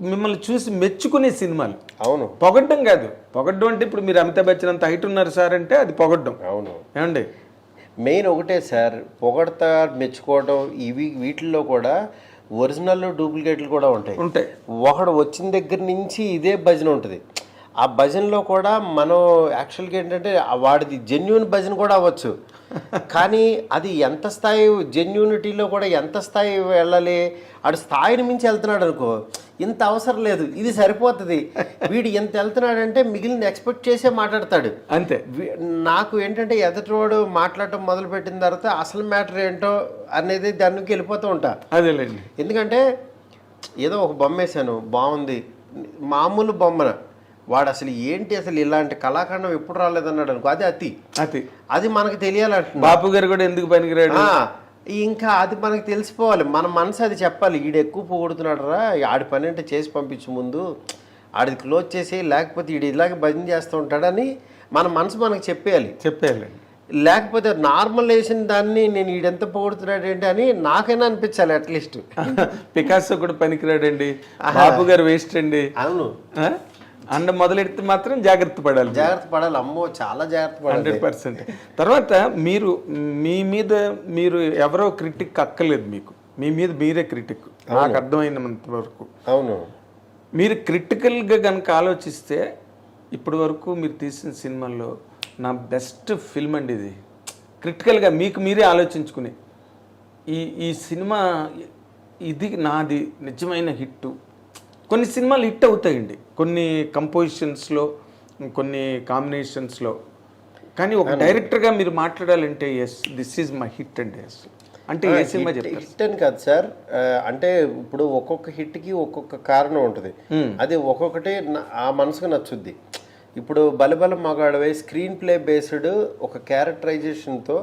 మిమ్మల్ని చూసి మెచ్చుకునే సినిమాలు. అవును, పొగడ్డం కాదు. పొగడ్డం అంటే ఇప్పుడు మీరు అమితాబ్ బచ్చన్ అంత హైట్ ఉన్నారు సార్ అంటే అది పొగడ్డం. అవును, ఏమండి, మెయిన్ ఒకటే సార్, పొగడతా మెచ్చుకోవడం వీటిల్లో కూడా ఒరిజినల్ డూప్లికేట్లు కూడా ఉంటాయి. ఒకడు వచ్చిన దగ్గర నుంచి ఇదే భజన ఉంటుంది. ఆ భజనలో కూడా మనం యాక్చువల్గా ఏంటంటే వాడిది జెన్యూన్ భజన కూడా అవ్వచ్చు, కానీ అది ఎంత స్థాయి జెన్యూనిటీలో కూడా ఎంత స్థాయి వెళ్ళాలి, ఆడు స్థాయిని మించి వెళ్తున్నాడు అనుకో, ఇంత అవసరం లేదు, ఇది సరిపోతుంది. వీడు ఎంత వెళ్తున్నాడంటే మిగిలిన ఎక్స్పెక్ట్ చేసే మాట్లాడతాడు అంతే. నాకు ఏంటంటే ఎదుటివాడు మాట్లాడటం మొదలుపెట్టిన తర్వాత అసలు మ్యాటర్ ఏంటో అనేది దానికి వెళ్ళిపోతూ ఉంటా. అదేలేండి. ఎందుకంటే ఏదో ఒక బొమ్మ వేసాను, బాగుంది, మామూలు బొమ్మన, వాడు అసలు ఏంటి, అసలు ఇలాంటి కళాఖండం ఎప్పుడు రాలేదన్నాడు అనుకో, అది అది మనకు తెలియాలంటున్నా. బాపు గారు కూడా ఎందుకు పనికిరాడు, ఇంకా అది మనకు తెలిసిపోవాలి. మన మనసు అది చెప్పాలి, ఈడు ఎక్కువ పొగుడుతున్నాడు రా, ఆడి పని అంటే చేసి పంపించు, ముందు ఆడిది క్లోజ్ చేసి, లేకపోతే ఈడు ఇలాగే భజన చేస్తూ ఉంటాడని మన మనసు మనకు చెప్పేయాలి. లేకపోతే నార్మల్ వేసిన దాన్ని నేను ఈడెంత పొగుడుతున్నాడు ఏంటి అని నాకైనా అనిపించాలి అట్లీస్ట్. పికాసో కూడా పనికిరాడండి, బాపు గారు వేస్ట్ అండి. అవును, అండ్ మొదలెడితే మాత్రం జాగ్రత్త పడాలి. అమ్మో చాలా జాగ్రత్త పడాలి, 100%. తర్వాత మీ మీద మీరు ఎవరో క్రిటిక్ అక్కర్లేదు, మీ మీద మీరే క్రిటిక్, నాకు అర్థమైనంత వరకు. అవును, మీరు క్రిటికల్గా కనుక ఆలోచిస్తే ఇప్పటి వరకు మీరు తీసిన సినిమాల్లో నా బెస్ట్ ఫిల్మ్ అండి ఇది. క్రిటికల్గా మీకు మీరే ఆలోచించుకుని ఈ సినిమా ఇది నాది నిజమైన హిట్. కొన్ని సినిమాలు హిట్ అవుతాయండి, కొన్ని కంపోజిషన్స్లో, కొన్ని కాంబినేషన్స్లో, కానీ ఒక డైరెక్టర్గా మీరు మాట్లాడాలంటే yes this is my hit అండి. ఎస్ అంటే ఏ సినిమా చెప్తారు? హిట్ అని కాదు సార్, అంటే ఇప్పుడు ఒక్కొక్క హిట్కి ఒక్కొక్క కారణం ఉంటుంది, అది ఒక్కొక్కటి ఆ మనసుకు నచ్చుద్ది. ఇప్పుడు బలబల మగాడవై స్క్రీన్ ప్లే బేస్డ్ ఒక క్యారెక్టరైజేషన్తో,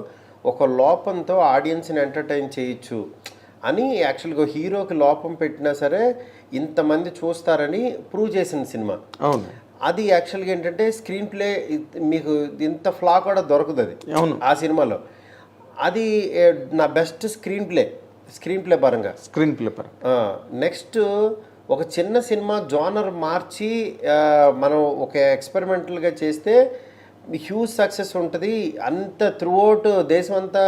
ఒక లోపంతో ఆడియన్స్ని ఎంటర్టైన్ చేయొచ్చు అని యాక్చువల్గా హీరోకి లోపం పెట్టినా సరే ఇంతమంది చూస్తారని ప్రూవ్ చేసిన సినిమా. అవును, అది యాక్చువల్గా ఏంటంటే స్క్రీన్ ప్లే మీకు ఇంత ఫ్లా కూడా దొరకదు అది ఆ సినిమాలో. అది నా బెస్ట్ స్క్రీన్ ప్లే పరంగా. నెక్స్ట్ ఒక చిన్న సినిమా జోనర్ మార్చి మనం ఒక ఎక్స్పెరిమెంటల్గా చేస్తే హ్యూజ్ సక్సెస్ ఉంటుంది, అంత త్రూఅవుట్ దేశం అంతా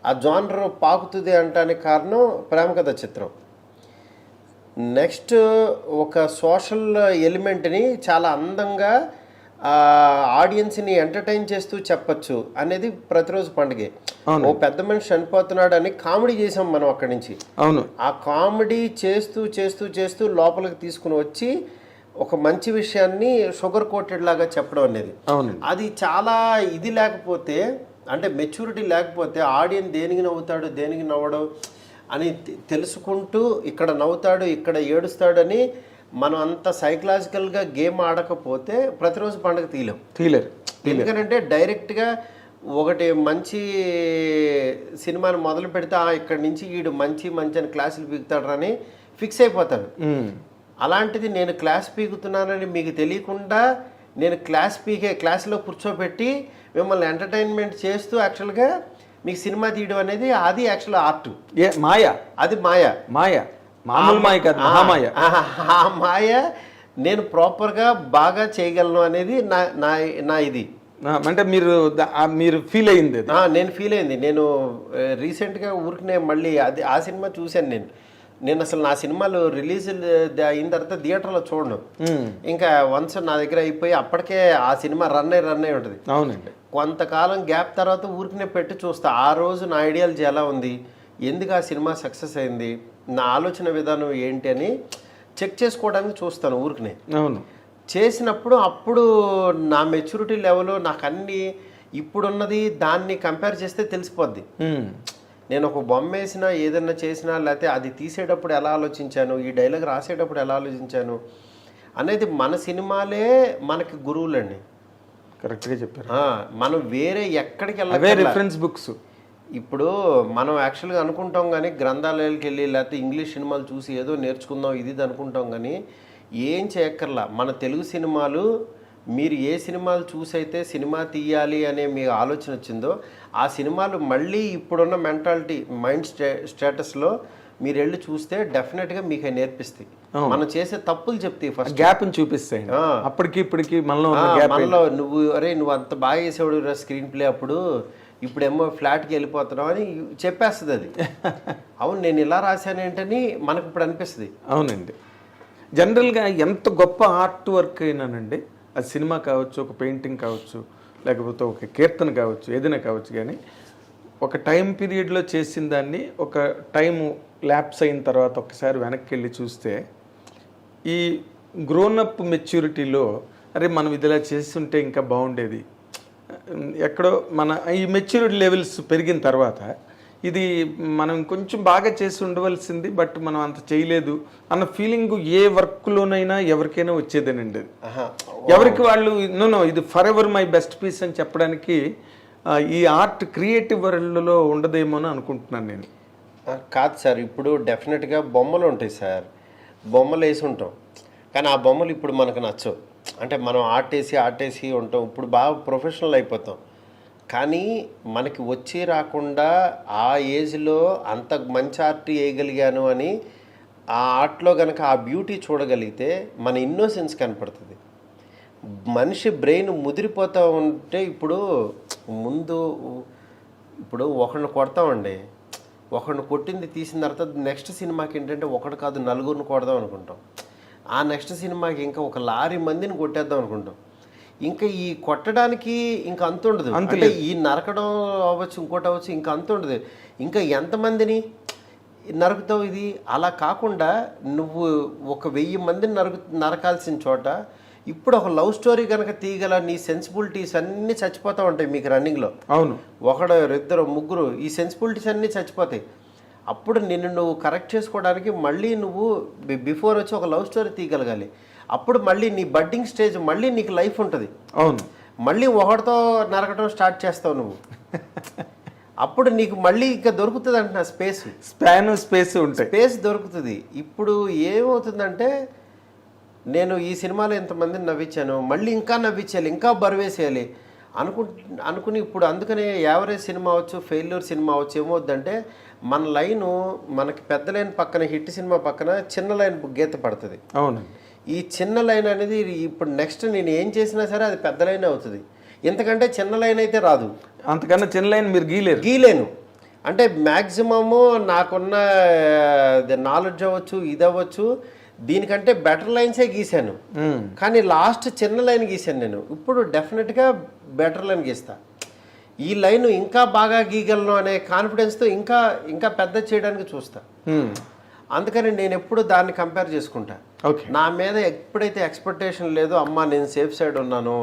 ఆ జానర్ పాకుతుంది అంటానికి కారణం ప్రేమ కథ చిత్రం. నెక్స్ట్ ఒక సోషల్ ఎలిమెంట్ని చాలా అందంగా ఆడియన్స్ని ఎంటర్టైన్ చేస్తూ చెప్పచ్చు అనేది ప్రతిరోజు పండుగే. ఓ పెద్ద మనిషి చనిపోతున్నాడు అని కామెడీ చేసాం మనం అక్కడి నుంచి. అవును, ఆ కామెడీ చేస్తూ చేస్తూ చేస్తూ లోపలికి తీసుకుని వచ్చి ఒక మంచి విషయాన్ని షుగర్ కోటెడ్ లాగా చెప్పడం అనేది, అది చాలా ఇది లేకపోతే, అంటే మెచ్యూరిటీ లేకపోతే ఆడియన్స్ దేనికి నవ్వుతాడు దేనికి నవ్వడం అని తెలుసుకుంటూ ఇక్కడ నవ్వుతాడు ఇక్కడ ఏడుస్తాడు అని మనం అంత సైకలాజికల్గా గేమ్ ఆడకపోతే ప్రతిరోజు పండుగ తీయలేరు. ఎందుకంటే డైరెక్ట్గా ఒకటి మంచి సినిమాని మొదలు పెడితే ఇక్కడి నుంచి వీడు మంచి మంచి అని క్లాసులు పీకుతాడని ఫిక్స్ అయిపోతాడు. అలాంటిది నేను క్లాస్ పీకుతున్నానని మీకు తెలియకుండా నేను క్లాస్లో కూర్చోబెట్టి మిమ్మల్ని ఎంటర్టైన్మెంట్ చేస్తూ యాక్చువల్గా మీకు సినిమా తీయడం అనేది అది యాక్చువల్ ఆర్ట్. అది మాయ మామూలు మాయ కాదు, మహామాయ. ఆ మాయ నేను ప్రాపర్గా బాగా చేయగలను అనేది నా ఇది. అంటే మీరు ఫీల్ అయింది? నేను ఫీల్ అయింది. నేను రీసెంట్గా ఊరికి మళ్ళీ ఆ సినిమా చూశాను. నేను అసలు నా సినిమాలు రిలీజ్ అయిన తర్వాత థియేటర్లో చూడను, ఇంకా వన్స్ నా దగ్గర అయిపోయి అప్పటికే ఆ సినిమా రన్ అయి ఉంటుంది. అవునండి, కొంతకాలం గ్యాప్ తర్వాత ఊరికినే పెట్టి చూస్తా, ఆ రోజు నా ఐడియాలజీ ఎలా ఉంది, ఎందుకు ఆ సినిమా సక్సెస్ అయింది, నా ఆలోచన విధానం ఏంటి అని చెక్ చేసుకోవడానికి చూస్తాను ఊరికనే. అవును. చేసినప్పుడు అప్పుడు నా మెచ్యూరిటీ లెవెల్ నాకు అన్నీ ఇప్పుడున్నది దాన్ని కంపేర్ చేస్తే తెలిసిపోద్ది. నేను ఒక బొమ్మ వేసినా ఏదన్నా చేసినా లేకపోతే అది తీసేటప్పుడు ఎలా ఆలోచించాను, ఈ డైలాగ్ రాసేటప్పుడు ఎలా ఆలోచించాను అనేది మన సినిమాలే మనకి గురువులండి. కరెక్ట్గా చెప్పారు. మనం వేరే ఎక్కడికి అవే రిఫరెన్స్ బుక్స్. ఇప్పుడు మనం యాక్చువల్గా అనుకుంటాం కానీ గ్రంథాలయాలకు వెళ్ళి లేకపోతే ఇంగ్లీష్ సినిమాలు చూసి ఏదో నేర్చుకుందాం ఇది అనుకుంటాం కానీ ఏం చేయక్కర్లా. మన తెలుగు సినిమాలు మీరు ఏ సినిమాలు చూసైతే సినిమా తీయాలి అనే మీ ఆలోచన వచ్చిందో ఆ సినిమాలు మళ్ళీ ఇప్పుడున్న మెంటాలిటీ మైండ్ స్టేటస్లో మీరు వెళ్ళి చూస్తే డెఫినెట్గా మీకు అవి నేర్పిస్తాయి. మనం చేసే తప్పులు చెప్తాయి, ఫస్ట్ గ్యాప్ని చూపిస్తాయి. అప్పటికి ఇప్పటికి మనలో నువ్వు అంత బాగా వేసేవాడు స్క్రీన్ ప్లే అప్పుడు, ఇప్పుడేమో ఫ్లాట్కి వెళ్ళిపోతున్నావు అని చెప్పేస్తుంది అది. అవును నేను ఇలా రాశాను ఏంటని మనకు ఇప్పుడు అనిపిస్తుంది. అవునండి. జనరల్గా ఎంత గొప్ప ఆర్ట్ వర్క్ అయినానండి, అది సినిమా కావచ్చు, ఒక పెయింటింగ్ కావచ్చు, లేకపోతే ఒక కీర్తన కావచ్చు, ఏదైనా కావచ్చు, కానీ ఒక టైం పీరియడ్లో చేసిన దాన్ని ఒక టైము ల్యాప్స్ అయిన తర్వాత ఒకసారి వెనక్కి వెళ్ళి చూస్తే ఈ గ్రోనప్ మెచ్యూరిటీలో అరే మనం ఇదిలా చేస్తుంటే ఇంకా బాగుండేది, ఎక్కడో మన ఈ మెచ్యూరిటీ లెవెల్స్ పెరిగిన తర్వాత ఇది మనం కొంచెం బాగా చేసి ఉండవలసింది బట్ మనం అంత చేయలేదు అన్న ఫీలింగ్ ఏ వర్క్లోనైనా ఎవరికైనా వచ్చేదేనండి. ఎవరికి వాళ్ళు నో ఇది forever my best piece అని చెప్పడానికి ఈ ఆర్ట్ క్రియేటివ్ వరల్డ్లో ఉండదేమో అని అనుకుంటున్నాను నేను. కాదు సార్, ఇప్పుడు డెఫినెట్గా బొమ్మలు ఉంటాయి సార్, బొమ్మలు వేసి ఉంటాం కానీ ఆ బొమ్మలు ఇప్పుడు మనకు నచ్చవు. అంటే మనం ఆర్టేసి ఉంటాం, ఇప్పుడు బాగా ప్రొఫెషనల్ అయిపోతాం. కానీ మనకి వచ్చి రాకుండా ఆ ఏజ్లో అంత మంచి ఆర్ట్ వేయగలిగాను అని ఆ ఆర్ట్లో కనుక ఆ బ్యూటీ చూడగలిగితే మన ఇన్నోసెన్స్ కనపడుతుంది. మనిషి బ్రెయిన్ ముదిరిపోతూ ఉంటే ఇప్పుడు ఒకరిని కొడతామండి, ఒకరిని కొట్టింది తీసిన తర్వాత నెక్స్ట్ సినిమాకి ఏంటంటే ఒకటి కాదు నలుగురిని కొడదాం అనుకుంటాం. ఆ నెక్స్ట్ సినిమాకి ఇంకా ఒక లారీ మందిని కొట్టేద్దాం అనుకుంటాం. ఇంకా ఈ కొట్టడానికి ఇంకా అంత ఉండదు, అంటే ఈ నరకడం అవ్వచ్చు ఇంకోటి అవ్వచ్చు, ఇంకా అంత ఉండదు. ఇంకా ఎంతమందిని నరుకుతావు ఇది? అలా కాకుండా నువ్వు 1000 మందిని నరకాల్సిన చోట ఇప్పుడు ఒక లవ్ స్టోరీ కనుక తీయగల నీ సెన్సిబిలిటీస్ అన్నీ చచ్చిపోతూ ఉంటాయి మీకు రన్నింగ్లో. అవును, ఒకడు 2 3 ఈ సెన్సిబిలిటీస్ అన్నీ చచ్చిపోతాయి. అప్పుడు నిన్ను నువ్వు కరెక్ట్ చేసుకోవడానికి మళ్ళీ నువ్వు బిఫోర్ వచ్చి ఒక లవ్ స్టోరీ తీయగలగాలి. అప్పుడు మళ్ళీ నీ బడ్డింగ్ స్టేజ్ మళ్ళీ నీకు లైఫ్ ఉంటుంది. అవును, మళ్ళీ ఒకటితో నరకటం స్టార్ట్ చేస్తావు నువ్వు. అప్పుడు నీకు మళ్ళీ ఇంకా దొరుకుతుంది అంటున్నా స్పేస్ ఉంటాయి, స్పేస్ దొరుకుతుంది. ఇప్పుడు ఏమవుతుందంటే నేను ఈ సినిమాలో ఇంతమందిని నవ్వించాను, మళ్ళీ ఇంకా నవ్వించాలి, ఇంకా బరువేసేయాలి అనుకుని ఇప్పుడు అందుకనే యావరేజ్ సినిమా అవచ్చు, ఫెయిల్యూర్ సినిమా అవచ్చు, ఏమవుద్దంటే మన లైను మనకి పెద్ద లైన్ పక్కన హిట్ సినిమా పక్కన చిన్న లైన్ గీత పడుతుంది. అవునండి. ఈ చిన్న లైన్ అనేది ఇప్పుడు నెక్స్ట్ నేను ఏం చేసినా సరే అది పెద్ద లైన్ అవుతుంది. ఎందుకంటే చిన్న లైన్ అయితే రాదు, అంతకన్నా చిన్న లైన్ మీరు గీలేను. అంటే మ్యాక్సిమము నాకున్న నాలెడ్జ్ అవ్వచ్చు, ఇది అవ్వచ్చు, దీనికంటే బెటర్ లైన్సే గీశాను. కానీ లాస్ట్ చిన్న లైన్ గీశాను నేను. ఇప్పుడు డెఫినెట్గా బెటర్ లైన్ గీస్తా. ఈ లైన్ ఇంకా బాగా గీయగలను అనే కాన్ఫిడెన్స్తో ఇంకా ఇంకా పెద్ద చేయడానికి చూస్తా. అందుకని నేను ఎప్పుడు దాన్ని కంపేర్ చేసుకుంటా. నా మీద ఎప్పుడైతే ఎక్స్పెక్టేషన్ లేదో, అమ్మ నేను సేఫ్ సైడ్ ఉన్నాను,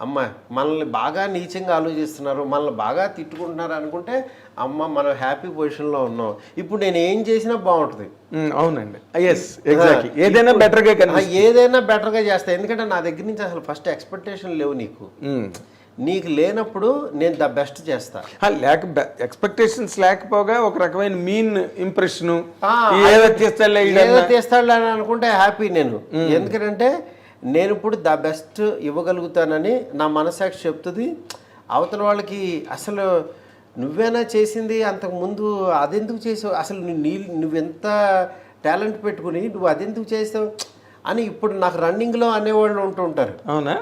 అమ్మ మనల్ని బాగా నీచంగా ఆలోచిస్తున్నారు, మనల్ని బాగా తిట్టుకుంటున్నారు అనుకుంటే అమ్మ మనం హ్యాపీ పొజిషన్లో ఉన్నాం, ఇప్పుడు నేను ఏం చేసినా బాగుంటుంది. అవునండి, ఏదైనా బెటర్గా చేస్తా. ఎందుకంటే నా దగ్గర నుంచి అసలు ఫస్ట్ ఎక్స్పెక్టేషన్ లేవు. నీకు లేనప్పుడు నేను ద బెస్ట్ చేస్తా. ఎక్స్పెక్టేషన్స్ లేకపోగా ఒక రకమైన మీన్ ఇంప్రెషన్ తీస్తాడు అని అనుకుంటే హ్యాపీ నేను. ఎందుకంటే నేను ఇప్పుడు ద బెస్ట్ ఇవ్వగలుగుతానని నా మనసాక్షి చెప్తుంది. అవతల వాళ్ళకి అసలు నువ్వేనా చేసింది, అంతకుముందు అదెందుకు చేసావు, అసలు నువ్వెంత టాలెంట్ పెట్టుకుని నువ్వు అదెందుకు చేసావు అని ఇప్పుడు నాకు రన్నింగ్లో అనేవాళ్ళు ఉంటుంటారు. అవునా?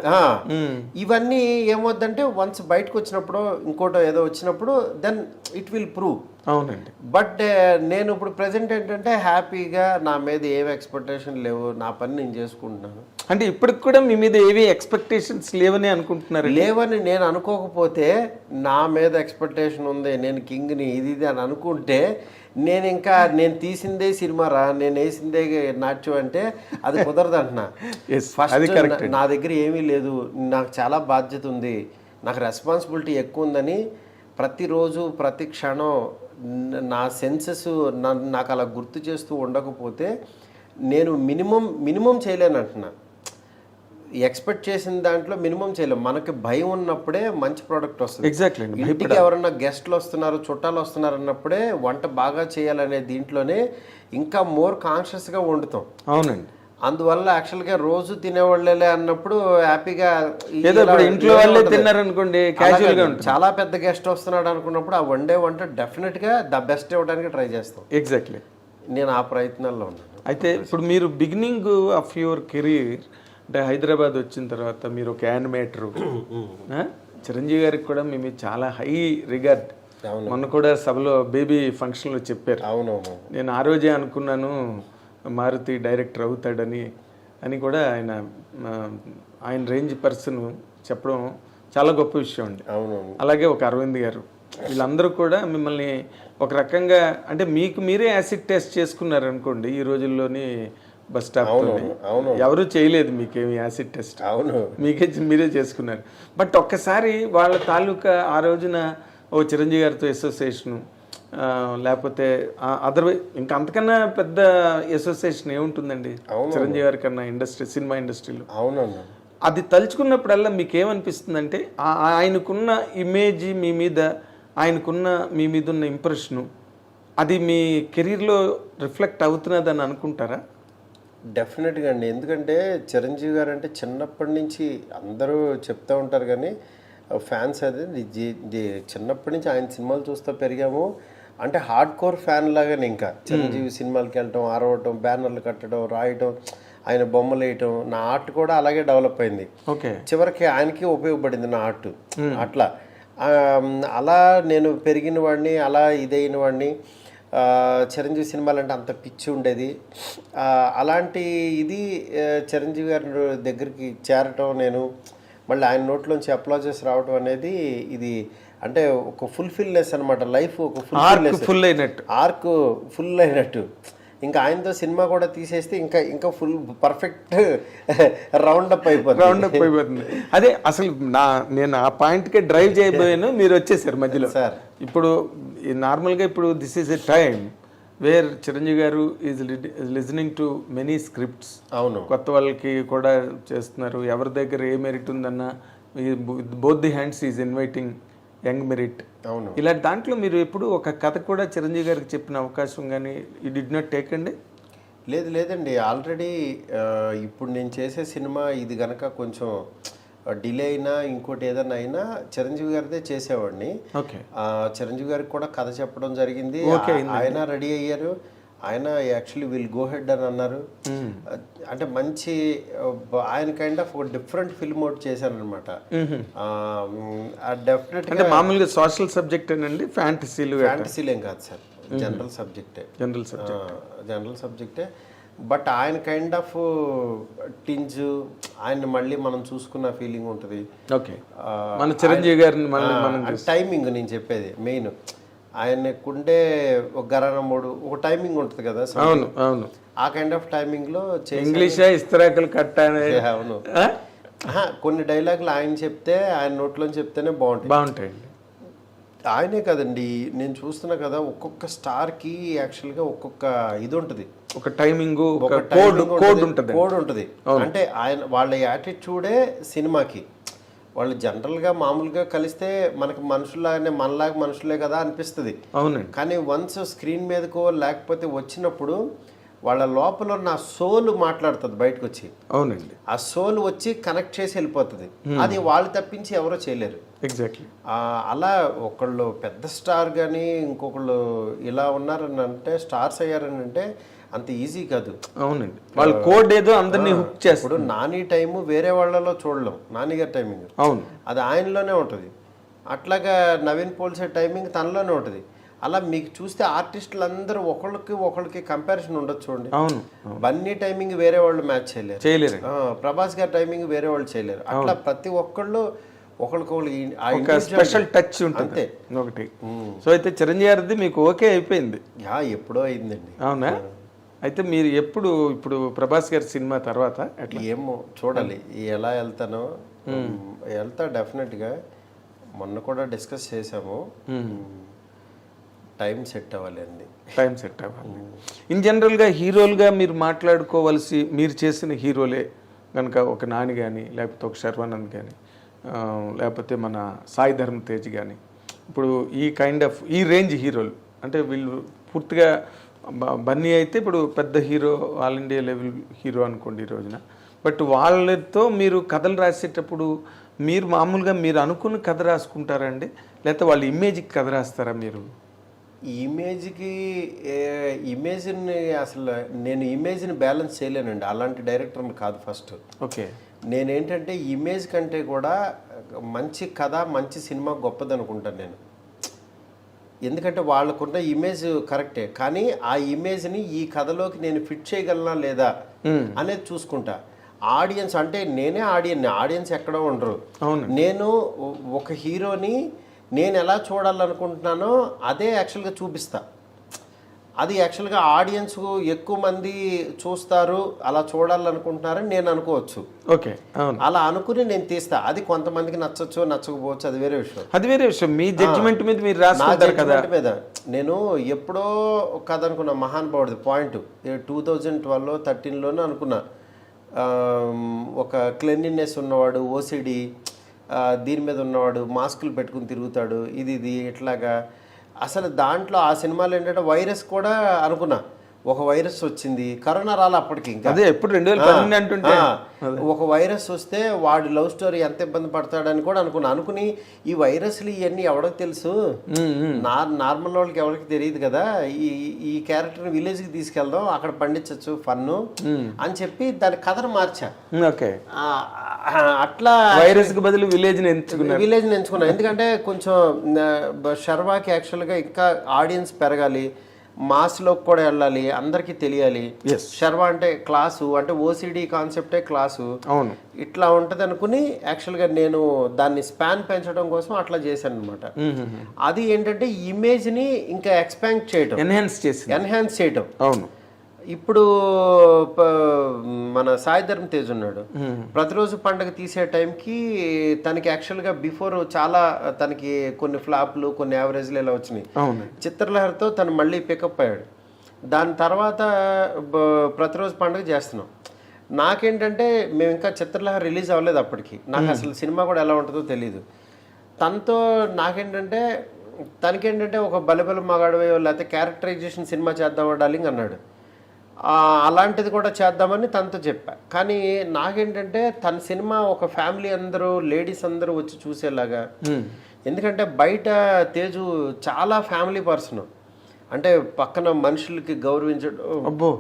ఇవన్నీ ఏమవుద్దంటే వన్స్ బయటకు వచ్చినప్పుడు ఇంకోటో ఏదో వచ్చినప్పుడు దెన్ ఇట్ విల్ ప్రూవ్. అవునండి. బట్ నేను ఇప్పుడు ప్రజెంట్ ఏంటంటే హ్యాపీగా నా మీద ఏం ఎక్స్పెక్టేషన్ లేవు, నా పని నేను చేసుకుంటున్నాను. అంటే ఇప్పటికి కూడా మీ మీద ఏవి ఎక్స్పెక్టేషన్స్ లేవని అనుకుంటున్నారు? లేవని నేను అనుకోకపోతే, నా మీద ఎక్స్పెక్టేషన్ ఉంది, నేను కింగ్ని ఇది అని అనుకుంటే, నేను తీసిందే సినిమారా, నేను వేసిందే నాట్యం అంటే అది కుదరదు అంటున్నా. ఫస్ట్ నా దగ్గర ఏమీ లేదు, నాకు చాలా బాధ్యత ఉంది, నాకు రెస్పాన్సిబిలిటీ ఎక్కువ ఉందని ప్రతిరోజు ప్రతి క్షణం నా సెన్సెస్ నాకు అలా గుర్తు చేస్తూ ఉండకపోతే నేను మినిమం చేయలేను అంటున్నా. ఎక్స్పెక్ట్ చేసిన దాంట్లో మినిమం చేయలేము. మనకి భయం ఉన్నప్పుడే మంచి ప్రోడక్ట్ వస్తుంది. ఎగ్జాక్ట్లీ. ఇంటికి ఎవరన్నా గెస్ట్లు వస్తున్నారు, చుట్టాలు వస్తున్నారు అన్నప్పుడే వంట బాగా చేయాలనే దీంట్లోనే ఇంకా మోర్ కాన్షియస్గా వండుతాం. అవునండి. అందువల్ల యాక్చువల్గా రోజు తినేవాళ్ళే అన్నప్పుడు హ్యాపీగా ఇంట్లో వాళ్ళే తిన్నారనుకోండి, క్యాజువల్గా ఉంటుంది. చాలా పెద్ద గెస్ట్ వస్తున్నాడు అనుకున్నప్పుడు ఆ వంట డెఫినెట్గా ద బెస్ట్ ఇవ్వడానికి ట్రై చేస్తాం. ఎగ్జాక్ట్లీ. నేను ఆ ప్రయత్నాల్లో ఉన్నాను. అయితే ఇప్పుడు మీరు బిగినింగ్ ఆఫ్ యువర్ కెరీర్ అంటే హైదరాబాద్ వచ్చిన తర్వాత మీరు ఒక యానిమేటరు, చిరంజీవి గారికి కూడా మీ మీద చాలా హై రిగార్డ్. మొన్న కూడా సభలో బేబీ ఫంక్షన్లో చెప్పారు. అవునవును. నేను ఆ రోజే అనుకున్నాను మారుతి డైరెక్టర్ అవుతాడని కూడా ఆయన రేంజ్ పర్సన్ చెప్పడం చాలా గొప్ప విషయం అండి. అవునవును. అలాగే ఒక అరవింద్ గారు, వీళ్ళందరూ కూడా మిమ్మల్ని ఒక రకంగా అంటే మీకు మీరే యాసిడ్ టెస్ట్ చేసుకున్నారు అనుకోండి. ఈ రోజుల్లోని బస్ స్టాప్ ఎవరు చేయలేదు మీకేమి యాసిడ్ టెస్ట్. అవును, మీరే చేసుకున్నారు. బట్ ఒక్కసారి వాళ్ళ తాలూకా ఆ రోజున ఓ చిరంజీవి గారితో అసోసియేషను, లేకపోతే అదర్వైజ్ ఇంకా అంతకన్నా పెద్ద అసోసియేషన్ ఏముంటుందండి చిరంజీవి గారి కన్నా సినిమా ఇండస్ట్రీలో. అవునన్నా. అది తలుచుకున్నప్పుడల్లా మీకు ఏమనిపిస్తుందంటే ఆయనకున్న ఇమేజ్ మీ మీద, ఆయనకున్న మీ మీద ఉన్న ఇంప్రెషను అది మీ కెరీర్లో రిఫ్లెక్ట్ అవుతున్నదని అనుకుంటారా? డెఫినెట్గా అండి. ఎందుకంటే చిరంజీవి గారు అంటే చిన్నప్పటి నుంచి అందరూ చెప్తూ ఉంటారు, కానీ ఫ్యాన్స్ అది చిన్నప్పటి నుంచి ఆయన సినిమాలు చూస్తూ పెరిగాము. అంటే హార్డ్ కోర్ ఫ్యాన్ లాగానే ఇంకా చిరంజీవి సినిమాలకి వెళ్ళటం, ఆరవటం, బ్యానర్లు కట్టడం, రాయటం, ఆయన బొమ్మలు వేయటం. నా ఆర్ట్ కూడా అలాగే డెవలప్ అయింది. ఓకే. చివరికి ఆయనకి ఉపయోగపడింది నా ఆర్ట్. అట్లా అలా నేను పెరిగిన వాడిని, అలా ఇదైన వాడిని. చిరంజీవి సినిమాలు అంటే అంత పిచ్చి ఉండేది. అలాంటి ఇది చిరంజీవి గారి దగ్గరికి చేరటం, నేను మళ్ళీ ఆయన నోట్లోంచి అప్లాజెస్ రావటం అనేది ఇది అంటే ఒక ఫుల్ఫిల్నెస్ అనమాట. లైఫ్ ఒక ఆర్క్ ఫుల్ అయినట్టు. ఇంకా ఆయనతో సినిమా కూడా తీసేస్తే ఇంకా ఫుల్ పర్ఫెక్ట్ రౌండప్ అయిపోతుంది. అదే అసలు నేను ఆ పాయింట్కే డ్రైవ్ చేయబోయాను, మీరు వచ్చేసారు మధ్యలో. సార్ ఇప్పుడు నార్మల్గా ఇప్పుడు this is a time where Chiranjeevi garu is listening to many scripts. అవును. కొత్త వాళ్ళకి కూడా చేస్తున్నారు. ఎవరి దగ్గర ఏ మెరిట్ ఉందన్నా both the hands is inviting young merit. అవును. ఇలాంటి దాంట్లో మీరు ఎప్పుడు ఒక కథ కూడా చిరంజీవి గారికి చెప్పిన అవకాశం కానీ యూ డిడ్ నాట్ టేక్ అండి? లేదండి. ఆల్రెడీ ఇప్పుడు నేను చేసే సినిమా ఇది గనక కొంచెం డిలే అయినా ఇంకోటి ఏదైనా అయినా చిరంజీవి గారిదే చేసేవాడిని. ఓకే. చిరంజీవి గారికి కూడా కథ చెప్పడం జరిగింది. ఆయన రెడీ అయ్యారు. ఆయన యాక్చువల్లీ విల్ గో హెడ్ అని అన్నారు. అంటే మంచి ఆయన కైండ్ ఆఫ్ ఒక డిఫరెంట్ ఫిల్మ్ అవుట్ చేశారనమాట. డెఫినెట్ అంటే మామూలుగా సోషల్ సబ్జెక్ట్ అండి, ఫ్యాంటసీలేం కాదు సార్, జనరల్ సబ్జెక్టే. బట్ ఆయన కైండ్ ఆఫ్ టింజ్ ఆయన మళ్ళీ మనం చూసుకున్న ఫీలింగ్ ఉంటుంది. ఓకే. మన చిరంజీవి గారిని టైమింగ్ నేను చెప్పేది మెయిన్ ఆయనకుండే ఒక గరాన మూడు ఒక టైమింగ్ ఉంటుంది కదా. అవును అవును. ఆ కైండ్ ఆఫ్ టైమింగ్ లో ఇంగ్లీష్ ఇస్తరాకులు కట్టాలి. అవును. కొన్ని డైలాగులు ఆయన చెప్తే, ఆయన నోట్లో చెప్తేనే బాగుంటాయండి. ఆయనే కదండి, నేను చూస్తున్నా కదా, ఒక్కొక్క స్టార్ కి యాక్చువల్ గా ఒక్కొక్క ఇది ఉంటుంది, ఒక టైమింగ్, కోడ్ ఉంటుంది. అంటే ఆయన వాళ్ళ యాటిట్యూడే సినిమాకి. వాళ్ళు జనరల్గా మామూలుగా కలిస్తే మనకి మనుషులాగానే, మనలాగా మనుషులే కదా అనిపిస్తుంది. అవునండి. కానీ వన్స్ స్క్రీన్ మీదకో లేకపోతే వచ్చినప్పుడు వాళ్ళ లోపల నా సోల్ మాట్లాడుతుంది బయటకు వచ్చి. అవునండి. ఆ సోల్ వచ్చి కనెక్ట్ చేసి వెళ్ళిపోతుంది. అది వాళ్ళు తప్పించి ఎవరో చేయలేరు. ఎగ్జాక్ట్లీ. అలా ఒకళ్ళు పెద్ద స్టార్ కానీ ఇంకొకళ్ళు ఇలా ఉన్నారని అంటే, స్టార్స్ అయ్యారని అంటే అంత ఈజీ కాదు. అవునండి. వాళ్ళ కోడ్ ఏదో అందరినీ హుక్ చేస్తాడు. ఇప్పుడు నాని టైము వేరే వాళ్ళలో చూడలేం, నానిగారి టైమింగ్. అవును, అది ఆయనలోనే ఉంటుంది. అట్లాగా నవీన్ పోల్సే టైమింగ్ తనలోనే ఉంటుంది. అలా మీకు చూస్తే ఆర్టిస్టులు అందరూ ఒకళ్ళకి కంపారిజన్ ఉండొచ్చు చూడండి. అవును, బన్నీ టైమింగ్ వేరే వాళ్ళు మ్యాచ్ చేయలేరు. ప్రభాస్ గారి టైమింగ్ వేరే వాళ్ళు చేయలేరు. అట్లా ప్రతి ఒక్కళ్ళు ఒకళ్ళకొకళ్ళు స్పెషల్ టచ్ ఉంటుంది ఒకటి. సో అయితే చిరంజీవి గారిది మీకు ఓకే అయిపోయింది? ఎప్పుడో అయిందండి. అవునా? అయితే మీరు ఎప్పుడు ఇప్పుడు ప్రభాస్ గారి సినిమా తర్వాత ఏమో చూడాలి ఎలా వెళ్తానో. వెళ్తా డెఫినెట్గా. మొన్న కూడా డిస్కస్ చేసాము. టైం సెట్ అవ్వాలి. ఇన్ జనరల్గా హీరోలుగా మీరు మాట్లాడుకోవాల్సి మీరు చేసిన హీరోలే కనుక ఒక నాని కానీ, లేకపోతే ఒక శర్వానంద్ కానీ, లేకపోతే మన సాయి ధర్మ తేజ్ కానీ, ఇప్పుడు ఈ రేంజ్ హీరోలు అంటే వీళ్ళు పూర్తిగా బన్నీ అయితే ఇప్పుడు పెద్ద hero, all India level hero అనుకోండి ఈ రోజున. బట్ వాళ్ళతో మీరు కథలు రాసేటప్పుడు మీరు మామూలుగా మీరు అనుకున్న కథ రాసుకుంటారండి, లేకపోతే వాళ్ళ ఇమేజ్కి కథ రాస్తారా మీరు? ఇమేజ్ని అసలు నేను ఇమేజ్ని బ్యాలెన్స్ చేయలేనండి. అలాంటి డైరెక్టర్ని కాదు. ఫస్ట్ ఓకే, నేనేంటంటే ఇమేజ్ కంటే కూడా మంచి కథ, మంచి సినిమా గొప్పది అనుకుంటాను నేను. ఎందుకంటే వాళ్ళకున్న ఇమేజ్ కరెక్టే, కానీ ఆ ఇమేజ్ని ఈ కథలోకి నేను ఫిట్ చేయగలనా లేదా అనేది చూసుకుంటా. ఆడియన్స్ అంటే నేనే ఆడియన్స్ ఎక్కడో ఉండరు. నేను ఒక హీరోని నేను ఎలా చూడాలనుకుంటున్నానో అదే యాక్చువల్గా చూపిస్తా. అది యాక్చువల్గా ఆడియన్స్ ఎక్కువ మంది చూస్తారు, అలా చూడాలనుకుంటున్నారని నేను అనుకోవచ్చు. ఓకే, అలా అనుకుని నేను తీస్తా. అది కొంతమందికి నచ్చచ్చు, నచ్చకపోవచ్చు, అది వేరే విషయం. మీ జడ్జిమెంట్ మీద మీరు రాసుకుంటారు కదా. మీద నేను ఎప్పుడో కథ అనుకున్నా. మహానుభావుడిది పాయింట్ 2012 13లోనే అనుకున్నా. ఒక క్లెన్లీనెస్ ఉన్నవాడు, ఓసిడి దీని మీద ఉన్నవాడు, మాస్కులు పెట్టుకుని తిరుగుతాడు, ఇది ఇట్లాగా. అసలు దాంట్లో ఆ సినిమాలో ఏంటంటే వైరస్ కూడా అనుకున్నా. ఒక వైరస్ వచ్చింది, కరోనా రాలే అప్పటికి. ఇంకా అదే ఎప్పుడు 2012 అంటుంటే ఒక వైరస్ వస్తే వాడి లవ్ స్టోరీ ఎంత ఇబ్బంది పడతాడని కూడా అనుకుని ఈ వైరస్లు ఇవన్నీ ఎవరికి తెలుసు, నార్మల్ వాళ్ళకి ఎవరికి తెలియదు కదా, ఈ క్యారెక్టర్ విలేజ్కి తీసుకెళ్దాం, అక్కడ పండించచ్చు ఫన్ను అని చెప్పి దాని కథను మార్చా. ఓకే, అట్లా వైరస్ కి బదులు విలేజ్ ఎంచుకున్నా. ఎందుకంటే కొంచెం శర్వాకి యాక్చువల్గా ఇంకా ఆడియన్స్ పెరగాలి, మాస్లోకి కూడా వెళ్ళాలి, అందరికీ తెలియాలి. శర్వా అంటే క్లాసు, అంటే ఓసిడి కాన్సెప్టే క్లాసు. అవును, ఇట్లా ఉంటది అనుకుని యాక్చువల్గా నేను దాన్ని స్పాన్ పెంచడం కోసం అట్లా చేశాను అనమాట. అది ఏంటంటే ఇమేజ్ ని ఇంకా ఎక్స్పాండ్ చేయడం, ఎన్హాన్స్ చేయడం. అవును. ఇప్పుడు మన సాయి ధర్మ తేజ్ ఉన్నాడు. ప్రతిరోజు పండుగ తీసే టైంకి తనకి యాక్చువల్గా బిఫోర్ చాలా తనకి కొన్ని ఫ్లాప్లు, కొన్ని యావరేజ్లు ఇలా వచ్చినాయి. చిత్రలహరితో తను మళ్ళీ పికప్ అయ్యాడు. దాని తర్వాత ప్రతిరోజు పండుగ చేస్తున్నాం. నాకేంటంటే మేము ఇంకా చిత్రలహరి రిలీజ్ అవ్వలేదు అప్పటికి. నాకు అసలు సినిమా కూడా ఎలా ఉంటుందో తెలీదు. తనతో నాకేంటంటే తనకేంటంటే ఒక బలబల మగాడవో లేకపోతే క్యారెక్టరైజేషన్ సినిమా చేద్దామా డార్లింగ్ అన్నాడు. అలాంటిది కూడా చేద్దామని తనతో చెప్పా. కానీ నాకేంటంటే తన సినిమా ఒక ఫ్యామిలీ అందరూ, లేడీస్ అందరూ వచ్చి చూసేలాగా. ఎందుకంటే బయట తేజు చాలా ఫ్యామిలీ పర్సన్. అంటే పక్కన మనుషులకి గౌరవించడం,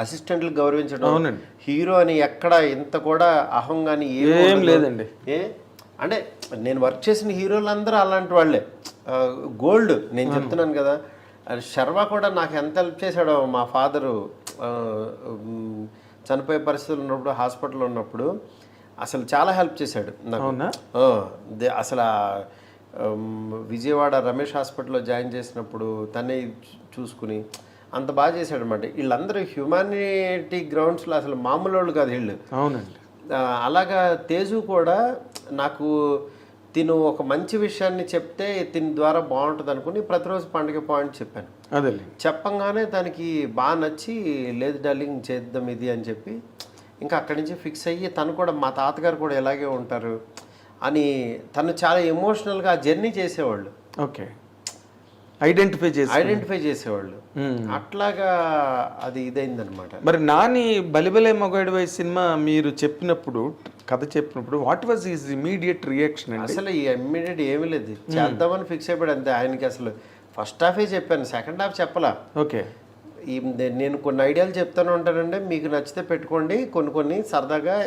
అసిస్టెంట్లకు గౌరవించడం, హీరో అని ఎక్కడ ఇంత కూడా అహం కానీ ఏం లేదండి. అంటే నేను వర్క్ చేసిన హీరోలందరూ అలాంటి వాళ్ళే, గోల్డ్. నేను చెప్తున్నాను కదా, శర్వా కూడా నాకు ఎంత హెల్ప్ చేశాడో. మా ఫాదరు చనిపోయే పరిస్థితులు ఉన్నప్పుడు, హాస్పిటల్లో ఉన్నప్పుడు అసలు చాలా హెల్ప్ చేశాడు నాకు. అసలు విజయవాడ రమేష్ హాస్పిటల్లో జాయిన్ చేసినప్పుడు తనే చూసుకుని అంత బాగా చేశాడు అనమాట. వీళ్ళందరూ హ్యుమానిటీ గ్రౌండ్స్లో అసలు మామూలు వాళ్ళు కాదు వీళ్ళు. అవునండి. అలాగా తేజు కూడా నాకు తిను ఒక మంచి విషయాన్ని చెప్తే తిని ద్వారా బాగుంటుంది అనుకుని ప్రతిరోజు పండుగ పాయింట్ చెప్పాను. అదే చెప్పంగానే తనకి బాగా నచ్చి లేదు డార్లింగ్ చేద్దాం ఇది అని చెప్పి ఇంకా అక్కడి నుంచి ఫిక్స్ అయ్యి, తను కూడా మా తాతగారు కూడా ఎలాగే ఉంటారు అని తను చాలా ఎమోషనల్గా ఆ జర్నీ చేసేవాళ్ళు. ఓకే, ఐడెంటిఫై చేసేవాళ్ళు. అట్లాగా అది ఇదైందనమాట. మరి నాని బలిబలే మగాడివై సినిమా మీరు చెప్పినప్పుడు, కథ చెప్పినప్పుడు what was his immediate reaction? అసలు ఇమ్మీడియట్ ఏమీ లేదు, చేద్దామని ఫిక్స్ అయిపోయాడు అంతే. ఆయనకి అసలు ఫస్ట్ హాఫే చెప్పాను, సెకండ్ హాఫ్ చెప్పలా. ఓకే, నేను కొన్ని ఐడియాలు చెప్తాను ఉంటానంటే మీకు నచ్చితే పెట్టుకోండి, కొన్ని సరదాగా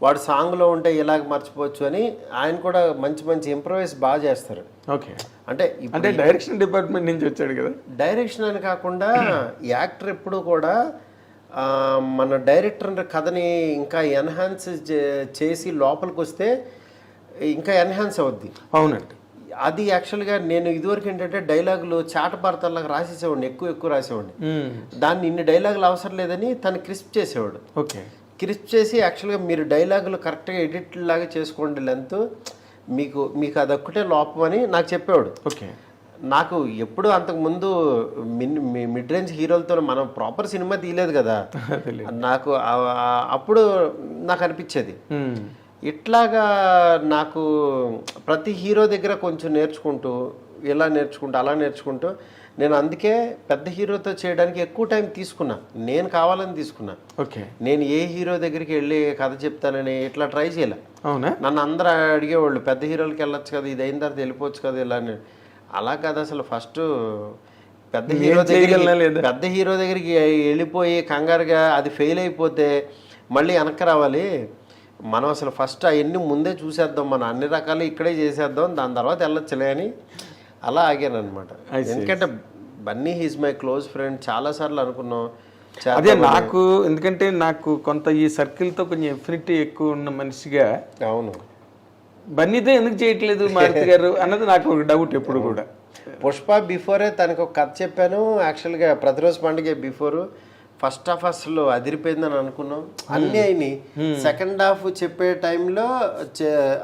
వాడు సాంగ్లో ఉంటే ఇలాగ మర్చిపోవచ్చు అని ఆయన కూడా మంచి మంచి ఇంప్రవైజ్ బాగా చేస్తారు. ఓకే, అంటే అంటే డైరెక్షన్ డిపార్ట్మెంట్ నుంచి వచ్చాడు కదా. డైరెక్షన్ అని కాకుండా యాక్టర్ ఎప్పుడు కూడా మన డైరెక్టర్ కథని ఇంకా ఎన్హాన్స్ చేసి లోపలికి వస్తే ఇంకా ఎన్హాన్స్ అవుద్ది. అవునండి. అది యాక్చువల్గా నేను ఇదివరకు ఏంటంటే డైలాగులు చాటపారతల్లాగా రాసేసేవాడిని, ఎక్కువ రాసేవాడిని. దాన్ని ఇన్ని డైలాగులు అవసరం లేదని తను క్రిస్ప్ చేసేవాడు. ఓకే, క్రిస్ప్ చేసి యాక్చువల్గా మీరు డైలాగులు కరెక్ట్గా ఎడిట్ లాగా చేసుకోండి, లెంత్ మీకు అదొక్కటే లోపం అని నాకు చెప్పేవాడు. ఓకే, నాకు ఎప్పుడు అంతకుముందు మిడ్ రేంజ్ హీరోలతో మనం ప్రాపర్ సినిమా తీయలేదు కదా, నాకు అప్పుడు నాకు అనిపించేది ఇట్లాగా నాకు ప్రతి హీరో దగ్గర కొంచెం నేర్చుకుంటూ ఇలా నేర్చుకుంటూ అలా నేర్చుకుంటూ నేను అందుకే పెద్ద హీరోతో చేయడానికి ఎక్కువ టైం తీసుకున్నా. నేను కావాలని తీసుకున్నా. ఓకే, నేను ఏ హీరో దగ్గరికి వెళ్ళి కథ చెప్తానని ఇట్లా ట్రై చేయలే. అవునా? నన్ను అందరూ అడిగేవాళ్ళు పెద్ద హీరోలకి వెళ్ళొచ్చు కదా, ఇది అయిన తర్వాత వెళ్ళిపోవచ్చు కదా ఇలా అని. అలా కాదు, అసలు ఫస్ట్ పెద్ద హీరో దగ్గరికి వెళ్ళిపోయి కంగారుగా అది ఫెయిల్ అయిపోతే మళ్ళీ వెనక్కి రావాలి. మనం అసలు ఫస్ట్ అవన్నీ ముందే చూసేద్దాం, మనం అన్ని రకాలు ఇక్కడే చేసేద్దాం, దాని తర్వాత వెళ్ళొచ్చులే అని అలా ఆగాను అనమాట. ఎందుకంటే Bunny he's my close friend, చాలాసార్లు అనుకున్నాం. అదే నాకు, ఎందుకంటే నాకు కొంత ఈ సర్కిల్తో కొంచెం ఎఫినిటీ ఎక్కువ ఉన్న మనిషిగా అవును బన్నీతో ఎందుకు చేయట్లేదు మారుతి గారు అన్నది నాకు ఒక డౌట్ ఎప్పుడు కూడా. పుష్ప బిఫోరే తనకు ఒక కథ చెప్పాను యాక్చువల్గా, ప్రతిరోజు పండుగ బిఫోర్. ఫస్ట్ హాఫ్ అసలు అదిరిపోయిందని అనుకున్నాం, అన్నీ అయినాయి. సెకండ్ హాఫ్ చెప్పే టైంలో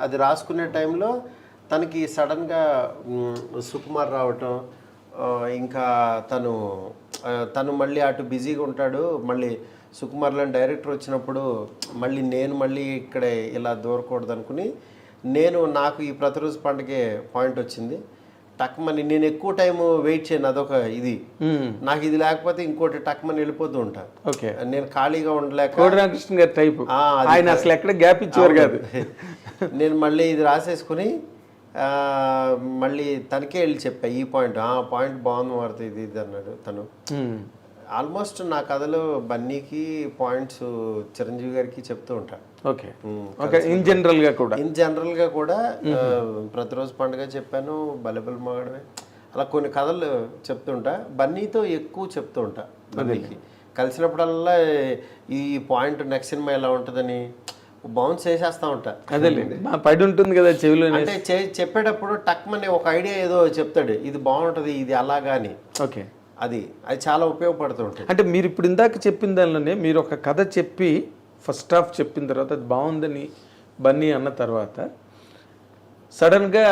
అది రాసుకునే టైంలో తనకి సడన్గా సుకుమార్ రావటం, ఇంకా తను మళ్ళీ అటు బిజీగా ఉంటాడు. మళ్ళీ సుకుమార్లో డైరెక్టర్ వచ్చినప్పుడు మళ్ళీ ఇక్కడే ఇలా దూరకూడదు అనుకుని నాకు ఈ ప్రతిరోజు పండుగ పాయింట్ వచ్చింది. టక్మని నేను ఎక్కువ టైం వెయిట్ చేయను, అదొక ఇది నాకు. ఇది లేకపోతే ఇంకోటి టక్మని వెళ్ళిపోతూ ఉంటా. నేను ఖాళీగా ఉండలేక కోడిరామకృష్ణ గారి టైప్ ఆయన అసలు ఎక్కడ గ్యాప్ ఇచ్చేవారు కాదు. నేను మళ్ళీ ఇది రాసేసుకుని మళ్ళీ తనకే వెళ్ళి చెప్పా ఈ పాయింట్ బాగుంది మారుతుంది ఇది అన్నాడు తను. ఆల్మోస్ట్ నా కథలో బన్నీకి పాయింట్స్ చిరంజీవి గారికి చెప్తూ ఉంటా. ఓకే, ఇన్ జనరల్ గా కూడా ప్రతిరోజు పండుగ చెప్పాను, బలెబల్ మగడమే, అలా కొన్ని కథలు చెప్తుంటా. బన్నీతో ఎక్కువ చెప్తూ ఉంటా. బన్నీకి కలిసినప్పుడల్లా ఈ పాయింట్ నెక్స్ట్ సినిమా ఎలా ఉంటుందని బౌన్స్ చేసేస్తా ఉంటా. అదే పడి ఉంటుంది కదా చెవిలో. అంటే చెప్పేటప్పుడు టక్మని ఒక ఐడియా ఏదో చెప్తాడు, ఇది బాగుంటుంది ఇది అలాగా అని. ఓకే, అది చాలా ఉపయోగపడుతుంటుంది. అంటే మీరు ఇప్పుడు ఇందాక చెప్పిన దానిలోనే మీరు ఒక కథ చెప్పి ఫస్ట్ హాఫ్ చెప్పిన తర్వాత అది బాగుందని బన్నీ అన్న తర్వాత సడన్గా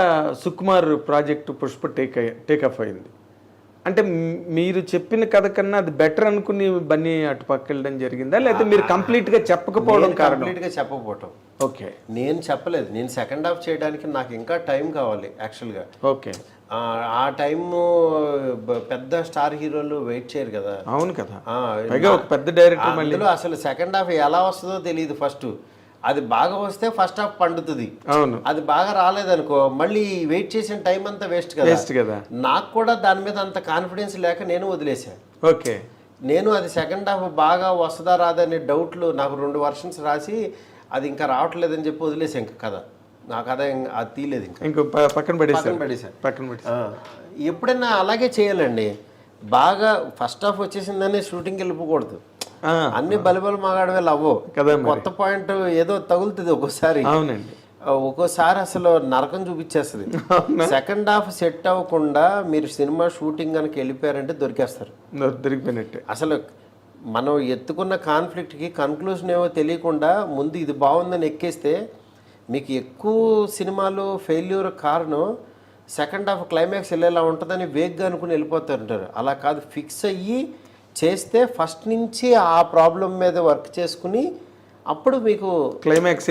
సుకుమార్ ప్రాజెక్టు పుష్ప టేకఫ్ అయింది. అంటే మీరు చెప్పిన కథ కన్నా అది బెటర్ అనుకుని బన్నీ అటు పక్క వెళ్ళడం జరిగిందా, లేకపోతే మీరు కంప్లీట్గా చెప్పకపోవడం? కంప్లీట్గా చెప్పకపోవడం. ఓకే, నేను చెప్పలేదు. నేను సెకండ్ హాఫ్ చేయడానికి నాకు ఇంకా టైం కావాలి యాక్చువల్గా. ఓకే, ఆ టైము పెద్ద స్టార్ హీరోలు వెయిట్ చేయరు కదా. అవును కదా, ఒక పెద్ద డైరెక్టర్ మళ్ళీ అసలు సెకండ్ హాఫ్ ఎలా వస్తుందో తెలియదు. ఫస్ట్ అది బాగా వస్తే ఫస్ట్ హాఫ్ పండుతుంది. అవును, అది బాగా రాలేదనుకో మళ్ళీ వెయిట్ చేసిన టైం అంతా వేస్ట్ కదా. నాకు కూడా దాని మీద అంత కాన్ఫిడెన్స్ లేక నేను వదిలేసాను. ఓకే, నేను అది సెకండ్ హాఫ్ బాగా వస్తుందా రాదనే డౌట్లు నాకు 2 వర్షన్స్ రాసి అది ఇంకా రావట్లేదని చెప్పి వదిలేసాను. ఇంకా కథ నా కథ అది తీయలేదు, ఇంకా పక్కన పడేసాను. ఎప్పుడైనా అలాగే చేయాలండి. బాగా ఫస్ట్ హాఫ్ వచ్చేసిందని షూటింగ్కి వెళ్ళిపోకూడదు. అన్ని బలిబలు మగాడవేలు అవ్వవు కదా. కొత్త పాయింట్ ఏదో తగులుతుంది ఒక్కోసారి. అవునండి, ఒక్కోసారి అసలు నరకం చూపించేస్తుంది. సెకండ్ హాఫ్ సెట్ అవ్వకుండా మీరు సినిమా షూటింగ్ కనుక వెళ్ళిపోయారంటే దొరికిపోయినట్టే. అసలు మనం ఎత్తుకున్న కాన్ఫ్లిక్ట్కి కన్క్లూజన్ ఏమో తెలియకుండా ముందు ఇది బాగుందని ఎక్కేస్తే మీకు ఎక్కువ సినిమాలు ఫెయిల్యూర్ కారణం సెకండ్ హాఫ్ క్లైమాక్స్ వెళ్ళేలా ఉంటుందని వేగ్గా అనుకుని వెళ్ళిపోతారంటారు. అలా కాదు, ఫిక్స్ అయ్యి చేస్తే ఫస్ట్ నుంచి ఆ ప్రాబ్లం మీద వర్క్ చేసుకుని అప్పుడు మీకు క్లైమాక్స్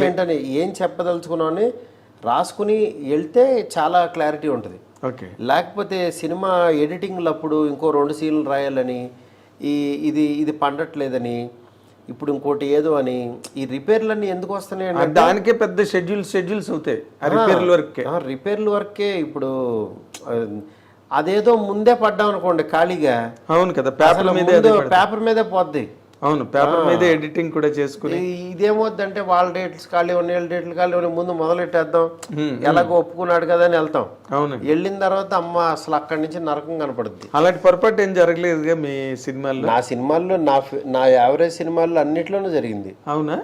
ఏంటని ఏం చెప్పదలుచుకున్నామని రాసుకుని వెళ్తే చాలా క్లారిటీ ఉంటుంది. ఓకే, లేకపోతే సినిమా ఎడిటింగ్లు అప్పుడు ఇంకో 2 సీన్లు రాయాలని, ఇది పండట్లేదని, ఇప్పుడు ఇంకోటి ఏదో అని, ఈ రిపేర్లన్నీ ఎందుకు వస్తున్నాయి? దానికే పెద్ద షెడ్యూల్స్ అవుతాయి. రిపేర్ల వర్కే ఇప్పుడు అదేదో ముందే పడ్డాం అనుకోండి ఖాళీగా. అవును కదా, పేపర్ మీదే పోద్ది. అవును, పేపర్ మీద ఎడిటింగ్ కూడా చేసుకుని ఇదేమవుద్దంటే వాళ్ళ డేట్స్ ఖాళీ ఉన్నాయి, వీళ్ళ డేట్లు ఖాళీ ఉన్నాయి, ముందు మొదలెట్టేద్దాం, ఎలాగో ఒప్పుకున్నాడు కదా అని వెళ్తాం. అవును, వెళ్ళిన తర్వాత అమ్మ అసలు అక్కడి నుంచి నరకం కనపడుద్ది. అలాంటి పొరపాటు ఏం జరగలేదుగా మీ సినిమాల్లో? నా సినిమాల్లో నా యావరేజ్ సినిమాల్లో అన్నిట్లోనూ జరిగింది. అవునా?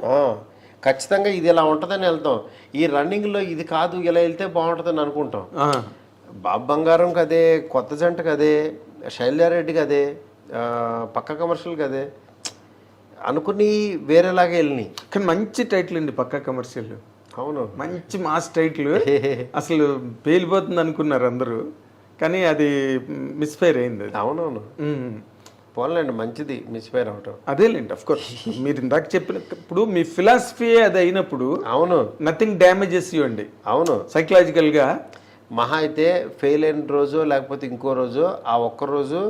ఖచ్చితంగా ఇది ఇలా ఉంటుందని వెళ్తాం. ఈ రన్నింగ్లో ఇది కాదు, ఇలా వెళ్తే బాగుంటుందని అనుకుంటాం. బాబు బంగారం కదే, కొత్త జంట కదే, శైలజారెడ్డి కదే, పక్క కమర్షియల్ కదే అనుకుని వేరేలాగా వెళ్ళినాయి. కానీ మంచి టైటిల్ అండి పక్కా కమర్షియల్. అవును, మంచి మాస్ టైటిల్. అసలు పేలిపోతుంది అనుకున్నారు అందరూ, కానీ అది మిస్ఫైర్ అయింది. అవునవును, పోన్లేండి, మంచిది మిస్ఫైర్ అవటం. అదేలేండి, అఫ్ కోర్స్ మీరు ఇందాక చెప్పినప్పుడు మీ ఫిలాసఫీ అది అయినప్పుడు అవును నథింగ్ డ్యామేజెస్ యూ అండి. అవును, సైకలాజికల్ గా మహా అయితే ఫెయిల్ అయిన రోజు లేకపోతే ఇంకో రోజు ఆ ఒక్క రోజు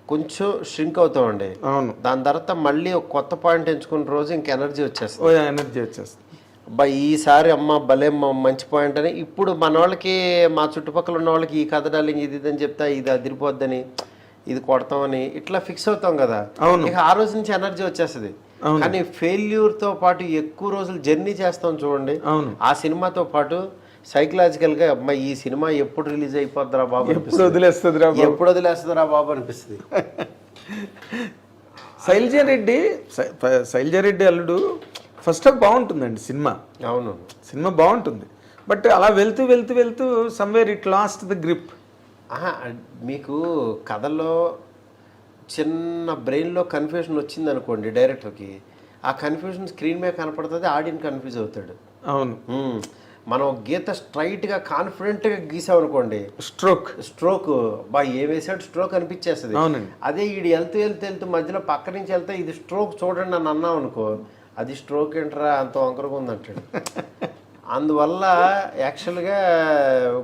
కొంచెం ష్రింక్ అవుతామండి. అవును, దాని తర్వాత మళ్ళీ ఒక కొత్త పాయింట్ ఎంచుకున్న రోజు ఇంక ఎనర్జీ వచ్చేస్తుంది. ఎనర్జీ వచ్చేస్తుంది. అబ్బా ఈసారి అమ్మ భలే మంచి పాయింట్ అని ఇప్పుడు మన వాళ్ళకి, మా చుట్టుపక్కల ఉన్న వాళ్ళకి ఈ కథ డార్లింగ్ ఇది అని చెప్తా ఇది అదిరిపోద్దని, ఇది కొడతామని ఇట్లా ఫిక్స్ అవుతాం కదా. ఇక ఆ రోజు నుంచి ఎనర్జీ వచ్చేస్తుంది. కానీ ఫెయిల్యూర్ తో పాటు ఎక్కువ రోజులు జర్నీ చేస్తాం చూడండి. ఆ సినిమాతో పాటు సైకలాజికల్ గా అమ్మాయి ఈ సినిమా ఎప్పుడు రిలీజ్ అయిపోద్దిరా బాబు, ఎప్పుడు వదిలేస్తుందిరా బాబు అనిపిస్తుంది. శైలజారెడ్డి అల్లుడు ఫస్ట్ హాఫ్ బాగుంటుందండి సినిమా. అవును, సినిమా బాగుంటుంది, బట్ అలా వెళ్తూ వెళ్తూ వెళ్తూ somewhere it last the grip. మీకు కథలో చిన్న బ్రెయిన్లో కన్ఫ్యూజన్ వచ్చింది అనుకోండి డైరెక్టర్కి, ఆ కన్ఫ్యూజన్ స్క్రీన్ మీద కనపడుతుంది, ఆడియన్స్ కన్ఫ్యూజ్ అవుతాడు. అవును, మనం గీత స్ట్రైట్గా కాన్ఫిడెంట్గా గీసామనుకోండి, స్ట్రోక్ బా ఏ వేసాడు స్ట్రోక్ అనిపించేస్తుంది. అదే ఈడు వెళ్తూ మధ్యలో పక్క నుంచి వెళ్తే ఇది స్ట్రోక్ చూడండి అని అన్నాం అనుకో, అది స్ట్రోక్ ఏంట్రా అంత వంకరగా ఉందంటాడు. అందువల్ల యాక్చువల్గా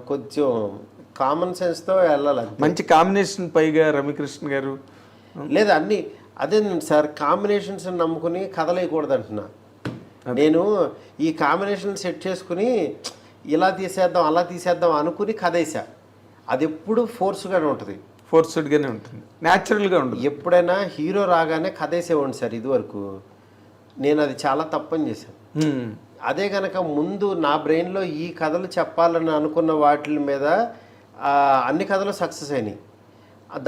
కొంచెం కామన్ సెన్స్తో వెళ్ళాలి. మంచి కాంబినేషన్, పైగా రమ్యకృష్ణ గారు లేదా అన్ని అదే సార్, కాంబినేషన్స్ నమ్ముకుని కథలేయకూడదు అంటున్నా నేను. ఈ కాంబినేషన్ సెట్ చేసుకుని ఇలా తీసేద్దాం అలా తీసేద్దాం అనుకుని కథ వేసా, అది ఎప్పుడు ఫోర్స్గానే ఉంటుంది, ఫోర్స్డ్గానే ఉంటుంది, న్యాచురల్గా ఉంటుంది. ఎప్పుడైనా హీరో రాగానే కథ వేసేవాడిని సార్ ఇదివరకు, నేను అది చాలా తప్పని చేశాను. అదే కనుక ముందు నా బ్రెయిన్లో ఈ కథలు చెప్పాలని అనుకున్న వాటి మీద అన్ని కథలు సక్సెస్ అయినాయి.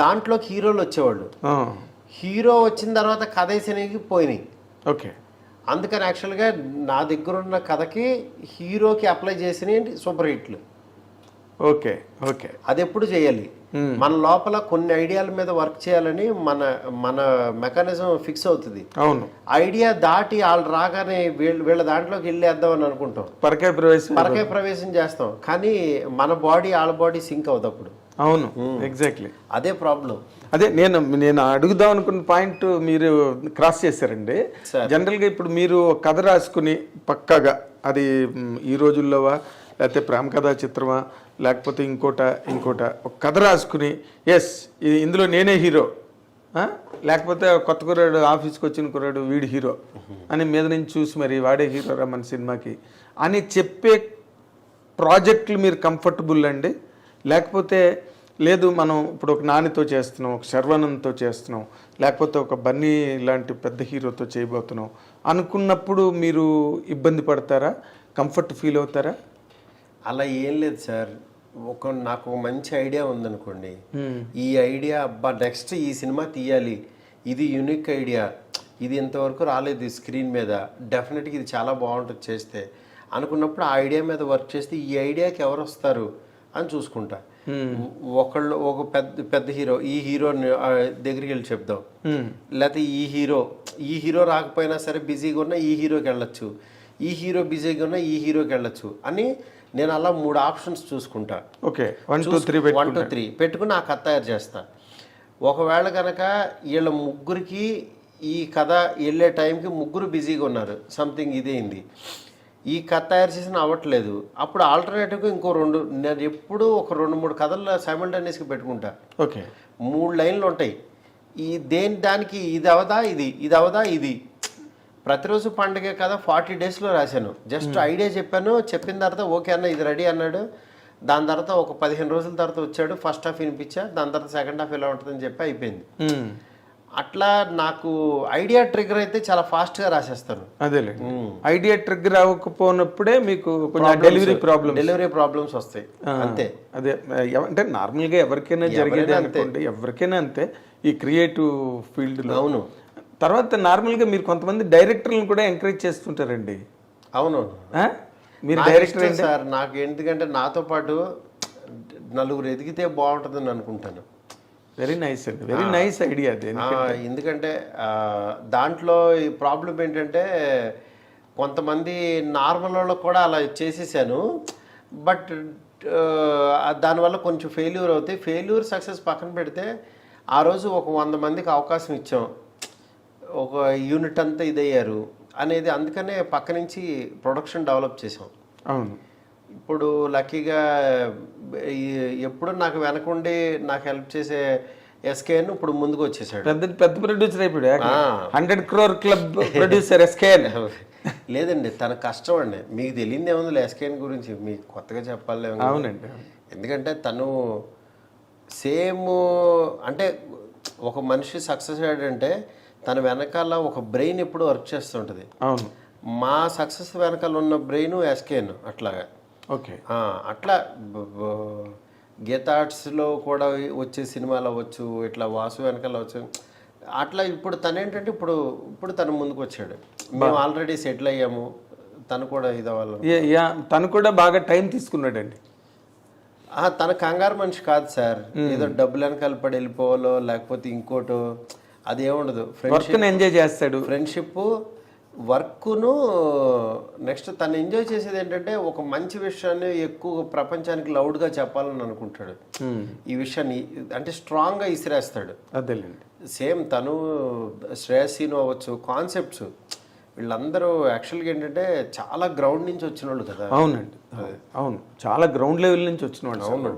దాంట్లోకి హీరోలు వచ్చేవాళ్ళు, హీరో వచ్చిన తర్వాత కథ వేసేవి పోయినాయి. ఓకే, అందుకని యాక్చువల్గా నా దగ్గర ఉన్న కథకి హీరోకి అప్లై చేసినవి సూపర్ హిట్లు. ఓకే ఓకే, అది ఎప్పుడు చేయాలి, మన లోపల కొన్ని ఐడియాల మీద వర్క్ చేయాలని మన మెకానిజం ఫిక్స్ అవుతుంది. అవును, ఐడియా దాటి వాళ్ళు రాగానే వీళ్ళ దాంట్లోకి వెళ్ళేద్దాం అని అనుకుంటాం, పరకాయ ప్రవేశం చేస్తాం, కానీ మన బాడీ వాళ్ళ బాడీ సింక్ అవుతుంది అప్పుడు. అవును, ఎగ్జాక్ట్లీ అదే ప్రాబ్లం. అదే నేను అడుగుదాం అనుకున్న పాయింట్ మీరు క్రాస్ చేశారండి. జనరల్గా ఇప్పుడు మీరు కథ రాసుకుని పక్కాగా అది ఈ రోజుల్లోవా లేకపోతే ప్రేమ కథా చిత్రమా లేకపోతే ఇంకోట ఒక కథ రాసుకుని ఎస్ ఇందులో నేనే హీరో, లేకపోతే కొత్త కుర్రాడు ఆఫీస్కి వచ్చిన కుర్రాడు వీడి హీరో అని మీద నుంచి చూసి మరి వాడే హీరో రా మన సినిమాకి అని చెప్పే ప్రాజెక్టులు మీరు కంఫర్టబుల్ అండి? లేకపోతే లేదు మనం ఇప్పుడు ఒక నానితో చేస్తున్నాం, ఒక శర్వానంద్తో చేస్తున్నాం, లేకపోతే ఒక బన్నీ లాంటి పెద్ద హీరోతో చేయబోతున్నాం అనుకున్నప్పుడు మీరు ఇబ్బంది పడతారా, కంఫర్ట్ ఫీల్ అవుతారా? అలా ఏం లేదు సార్, నాకు మంచి ఐడియా ఉందనుకోండి, ఈ ఐడియా అబ్బా నెక్స్ట్ ఈ సినిమా తీయాలి, ఇది యూనిక్ ఐడియా, ఇది ఇంతవరకు రాలేదు స్క్రీన్ మీద, డెఫినెట్గా ఇది చాలా బాగుంటుంది చేస్తే అనుకున్నప్పుడు ఆ ఐడియా మీద వర్క్ చేస్తే ఈ ఐడియాకి ఎవరు వస్తారు అని చూసుకుంటా. ఒక పెద్ద హీరో, ఈ హీరో దగ్గరికి వెళ్ళి చెప్దాం, లేకపోతే ఈ హీరో రాకపోయినా సరే బిజీగా ఉన్నా ఈ హీరోకి వెళ్ళొచ్చు, ఈ హీరో బిజీగా ఉన్నా ఈ హీరోకి వెళ్ళొచ్చు అని నేను అలా 3 ఆప్షన్స్ చూసుకుంటా. ఓకే, 1 2 3 పెట్టుకుని ఆ కథ తయారు చేస్తా. ఒకవేళ కనుక వీళ్ళ ముగ్గురికి ఈ కథ వెళ్ళే టైంకి ముగ్గురు బిజీగా ఉన్నారు, సంథింగ్ ఇదేంది, ఈ కథ తయారు చేసిన అవ్వట్లేదు, అప్పుడు ఆల్టర్నేటివ్గా ఇంకో 2, నేను ఎప్పుడూ ఒక 2-3 కథలు సైమల్టేనియస్గా పెట్టుకుంటా. ఓకే, 3 లైన్లు ఉంటాయి, ఈ దానికి ఇది అవదా ఇది అవదా ఇది. ప్రతిరోజు పండుగ కదా 40 డేస్లో రాశాను, జస్ట్ ఐడియా చెప్పాను, చెప్పిన తర్వాత ఓకే అన్న ఇది రెడీ అన్నాడు, దాని తర్వాత ఒక 15 రోజుల తర్వాత వచ్చాడు, ఫస్ట్ హాఫ్ వినిపించా, దాని తర్వాత సెకండ్ హాఫ్ ఎలా ఉంటుందని చెప్పి అయిపోయింది. అట్లా నాకు ఐడియా ట్రిగ్గర్ అయితే చాలా ఫాస్ట్గా రాసేస్తాను. అదేలే, ఐడియా ట్రిగ్గర్ అవ్వకపోయినప్పుడే మీకు కొంచెం డెలివరీ ప్రాబ్లమ్స్ వస్తాయి అంతే. అదే అంటే నార్మల్గా ఎవరికైనా జరిగేది అనుకోండి, ఎవరికైనా అంతే ఈ క్రియేటివ్ ఫీల్డ్లో. అవును. తర్వాత నార్మల్గా మీరు కొంతమంది డైరెక్టర్లను కూడా ఎంకరేజ్ చేస్తుంటారండి. అవునవును, మీరు డైరెక్టర్ సార్. నాకు ఎందుకంటే నాతో పాటు నలుగురు ఎదిగితే బాగుంటుందని అనుకుంటాను. వెరీ నైస్ అండి, వెరీ నైస్ ఐడియా అది. ఎందుకంటే దాంట్లో ఈ ప్రాబ్లం ఏంటంటే కొంతమంది నార్మల్ వాళ్ళకు కూడా అలా చేసేసాను. బట్ దానివల్ల కొంచెం ఫెయిల్యూర్ అవుతాయి. ఫెయిల్యూర్ సక్సెస్ పక్కన పెడితే ఆ రోజు ఒక 100 మందికి అవకాశం ఇచ్చాం, ఒక యూనిట్ అంతా ఇదయ్యారు అనేది. అందుకనే పక్క నుంచి ప్రొడక్షన్ డెవలప్ చేసాం. అవును. ఇప్పుడు లక్కీగా ఎప్పుడు నాకు వెనకుండి నాకు హెల్ప్ చేసే ఎస్కేఎన్ ఇప్పుడు ముందుకు వచ్చేసాడు. పెద్ద ప్రొడ్యూసర్ అయిపోయాడు. 100 crore క్లబ్ ప్రొడ్యూసర్ ఎస్కేఎన్. లేదండి, తన కష్టం అండి. మీకు తెలియదు ఏముంది ఎస్కేఎన్ గురించి, మీకు కొత్తగా చెప్పాలి. అవునండి. ఎందుకంటే తను సేమ్ అంటే ఒక మనిషి సక్సెస్ అయ్యాడంటే తన వెనకాల ఒక బ్రెయిన్ ఎప్పుడు వర్క్ చేస్తుంటుంది. అవును. మా సక్సెస్ వెనకాల ఉన్న బ్రెయిన్ ఎస్కేఎన్ అట్లాగా. ఓకే. అట్లా గీతా ఆర్ట్స్లో కూడా వచ్చే సినిమాలు అవ్వచ్చు, ఇట్లా వాసు వెనకాల అవ్వచ్చు. అట్లా ఇప్పుడు తను ఏంటంటే ఇప్పుడు తను ముందుకు వచ్చాడు. మేము ఆల్రెడీ సెటిల్ అయ్యాము, తను కూడా ఇదవ్వాలి. తను కూడా బాగా టైం తీసుకున్నాడండి. తన కంగారు మనిషి కాదు సార్. ఏదో డబ్బులు వెనకాల పడి వెళ్ళిపోవాలో లేకపోతే ఇంకోటో అది ఏముండదు. ఫ్రెండ్షిప్ ఎంజాయ్ చేస్తాడు. ఫ్రెండ్షిప్ వర్క్ను నెక్స్ట్ తను ఎంజాయ్ చేసేది ఏంటంటే ఒక మంచి విషయాన్ని ఎక్కువ ప్రపంచానికి లౌడ్గా చెప్పాలని అనుకుంటాడు. ఈ విషయాన్ని అంటే స్ట్రాంగ్గా ఇసిరేస్తాడు. అదేలేండి. సేమ్ తను శ్రేయసీను అవ్వచ్చు, కాన్సెప్ట్స్ వీళ్ళందరూ యాక్చువల్గా ఏంటంటే చాలా గ్రౌండ్ నుంచి వచ్చిన వాళ్ళు కదా. అవునండి, అవును, చాలా గ్రౌండ్ లెవెల్ నుంచి వచ్చిన వాళ్ళు. అవును,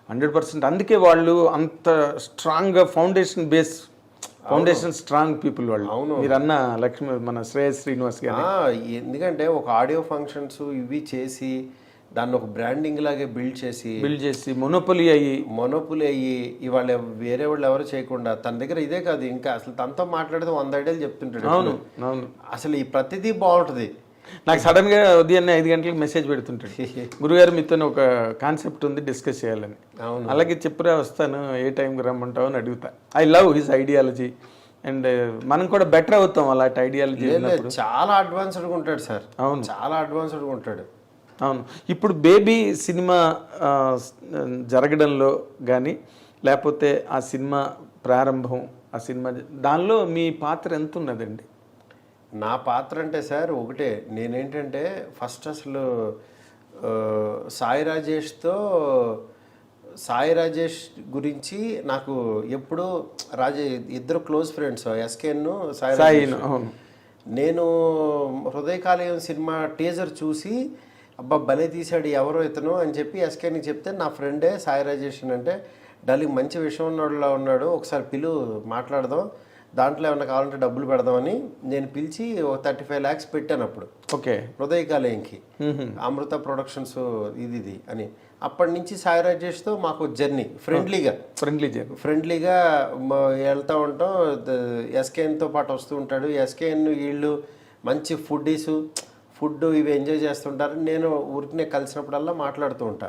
100%. అందుకే వాళ్ళు అంత స్ట్రాంగ్గా ఫౌండేషన్ స్ట్రాంగ్ పీపుల్ వాళ్ళు. అవును, మీరు అన్న లక్ష్మి మన శ్రేయస్ శ్రీనివాస్ గారు. ఎందుకంటే ఒక ఆడియో ఫంక్షన్స్ ఇవి చేసి దాన్ని ఒక బ్రాండింగ్ లాగే బిల్డ్ చేసి మొనోపొలి అయ్యి ఇవాళ వేరే వాళ్ళు ఎవరు చేయకుండా తన దగ్గర ఇదే కాదు, ఇంకా అసలు తనతో మాట్లాడితే 100 ఐడియాలు చెప్తుంటాడు. అవును, అవును. అసలు ఈ ప్రతిదీ బాగుంటుంది. నాకు సడన్ గా ఉదయాన్నే 5 గంటలకు మెసేజ్ పెడుతుంటాడు, గురుగారు మీతో ఒక కాన్సెప్ట్ ఉంది డిస్కస్ చేయాలని. అలాగే చెప్పురా వస్తాను, ఏ టైంకి రమ్మంటావు అని అడుగుతా. I love his ideology and మనం కూడా బెటర్ అవుతాం అలాంటి ఐడియాలజీ. చాలా అడ్వాన్స్డ్గా ఉంటాడు సార్. అవును, చాలా అడ్వాన్స్డ్గా ఉంటాడు. అవును. ఇప్పుడు బేబీ సినిమా జరగడంలో కానీ లేకపోతే ఆ సినిమా ప్రారంభం, ఆ సినిమా దానిలో మీ పాత్ర ఎంత ఉన్నదండి? నా పాత్ర అంటే సార్ ఒకటే. నేనేంటంటే ఫస్ట్ అసలు సాయి రాజేష్ గురించి నాకు ఎప్పుడు ఇద్దరు క్లోజ్ ఫ్రెండ్స్, ఎస్కేన్ సాయి. నేను హృదయకాలయం సినిమా టీజర్ చూసి అబ్బా భలే తీశాడు ఎవరో ఇతను అని చెప్పి ఎస్కేని చెప్తే నా ఫ్రెండే సాయి రాజేష్ అంటే డార్లింగ్ మంచి విషయం ఉన్నోడులా ఉన్నాడు, ఒకసారి మాట్లాడదాం, దాంట్లో ఏమన్నా కావాలంటే డబ్బులు పెడదామని నేను పిలిచి 35 lakhs పెట్టాను అప్పుడు. ఓకే, హృదయకాలయంకి అమృత ప్రొడక్షన్స్ ఇది అని. అప్పటి నుంచి సాయి రాజేష్తో మాకు జర్నీ ఫ్రెండ్లీగా వెళ్తూ ఉంటాం. ఎస్కేఎన్తో పాటు వస్తూ ఉంటాడు. ఎస్కేఎన్ వీళ్ళు మంచి ఫుడ్ ఇవి ఎంజాయ్ చేస్తుంటారు. నేను ఊరికి కలిసినప్పుడల్లా మాట్లాడుతూ ఉంటా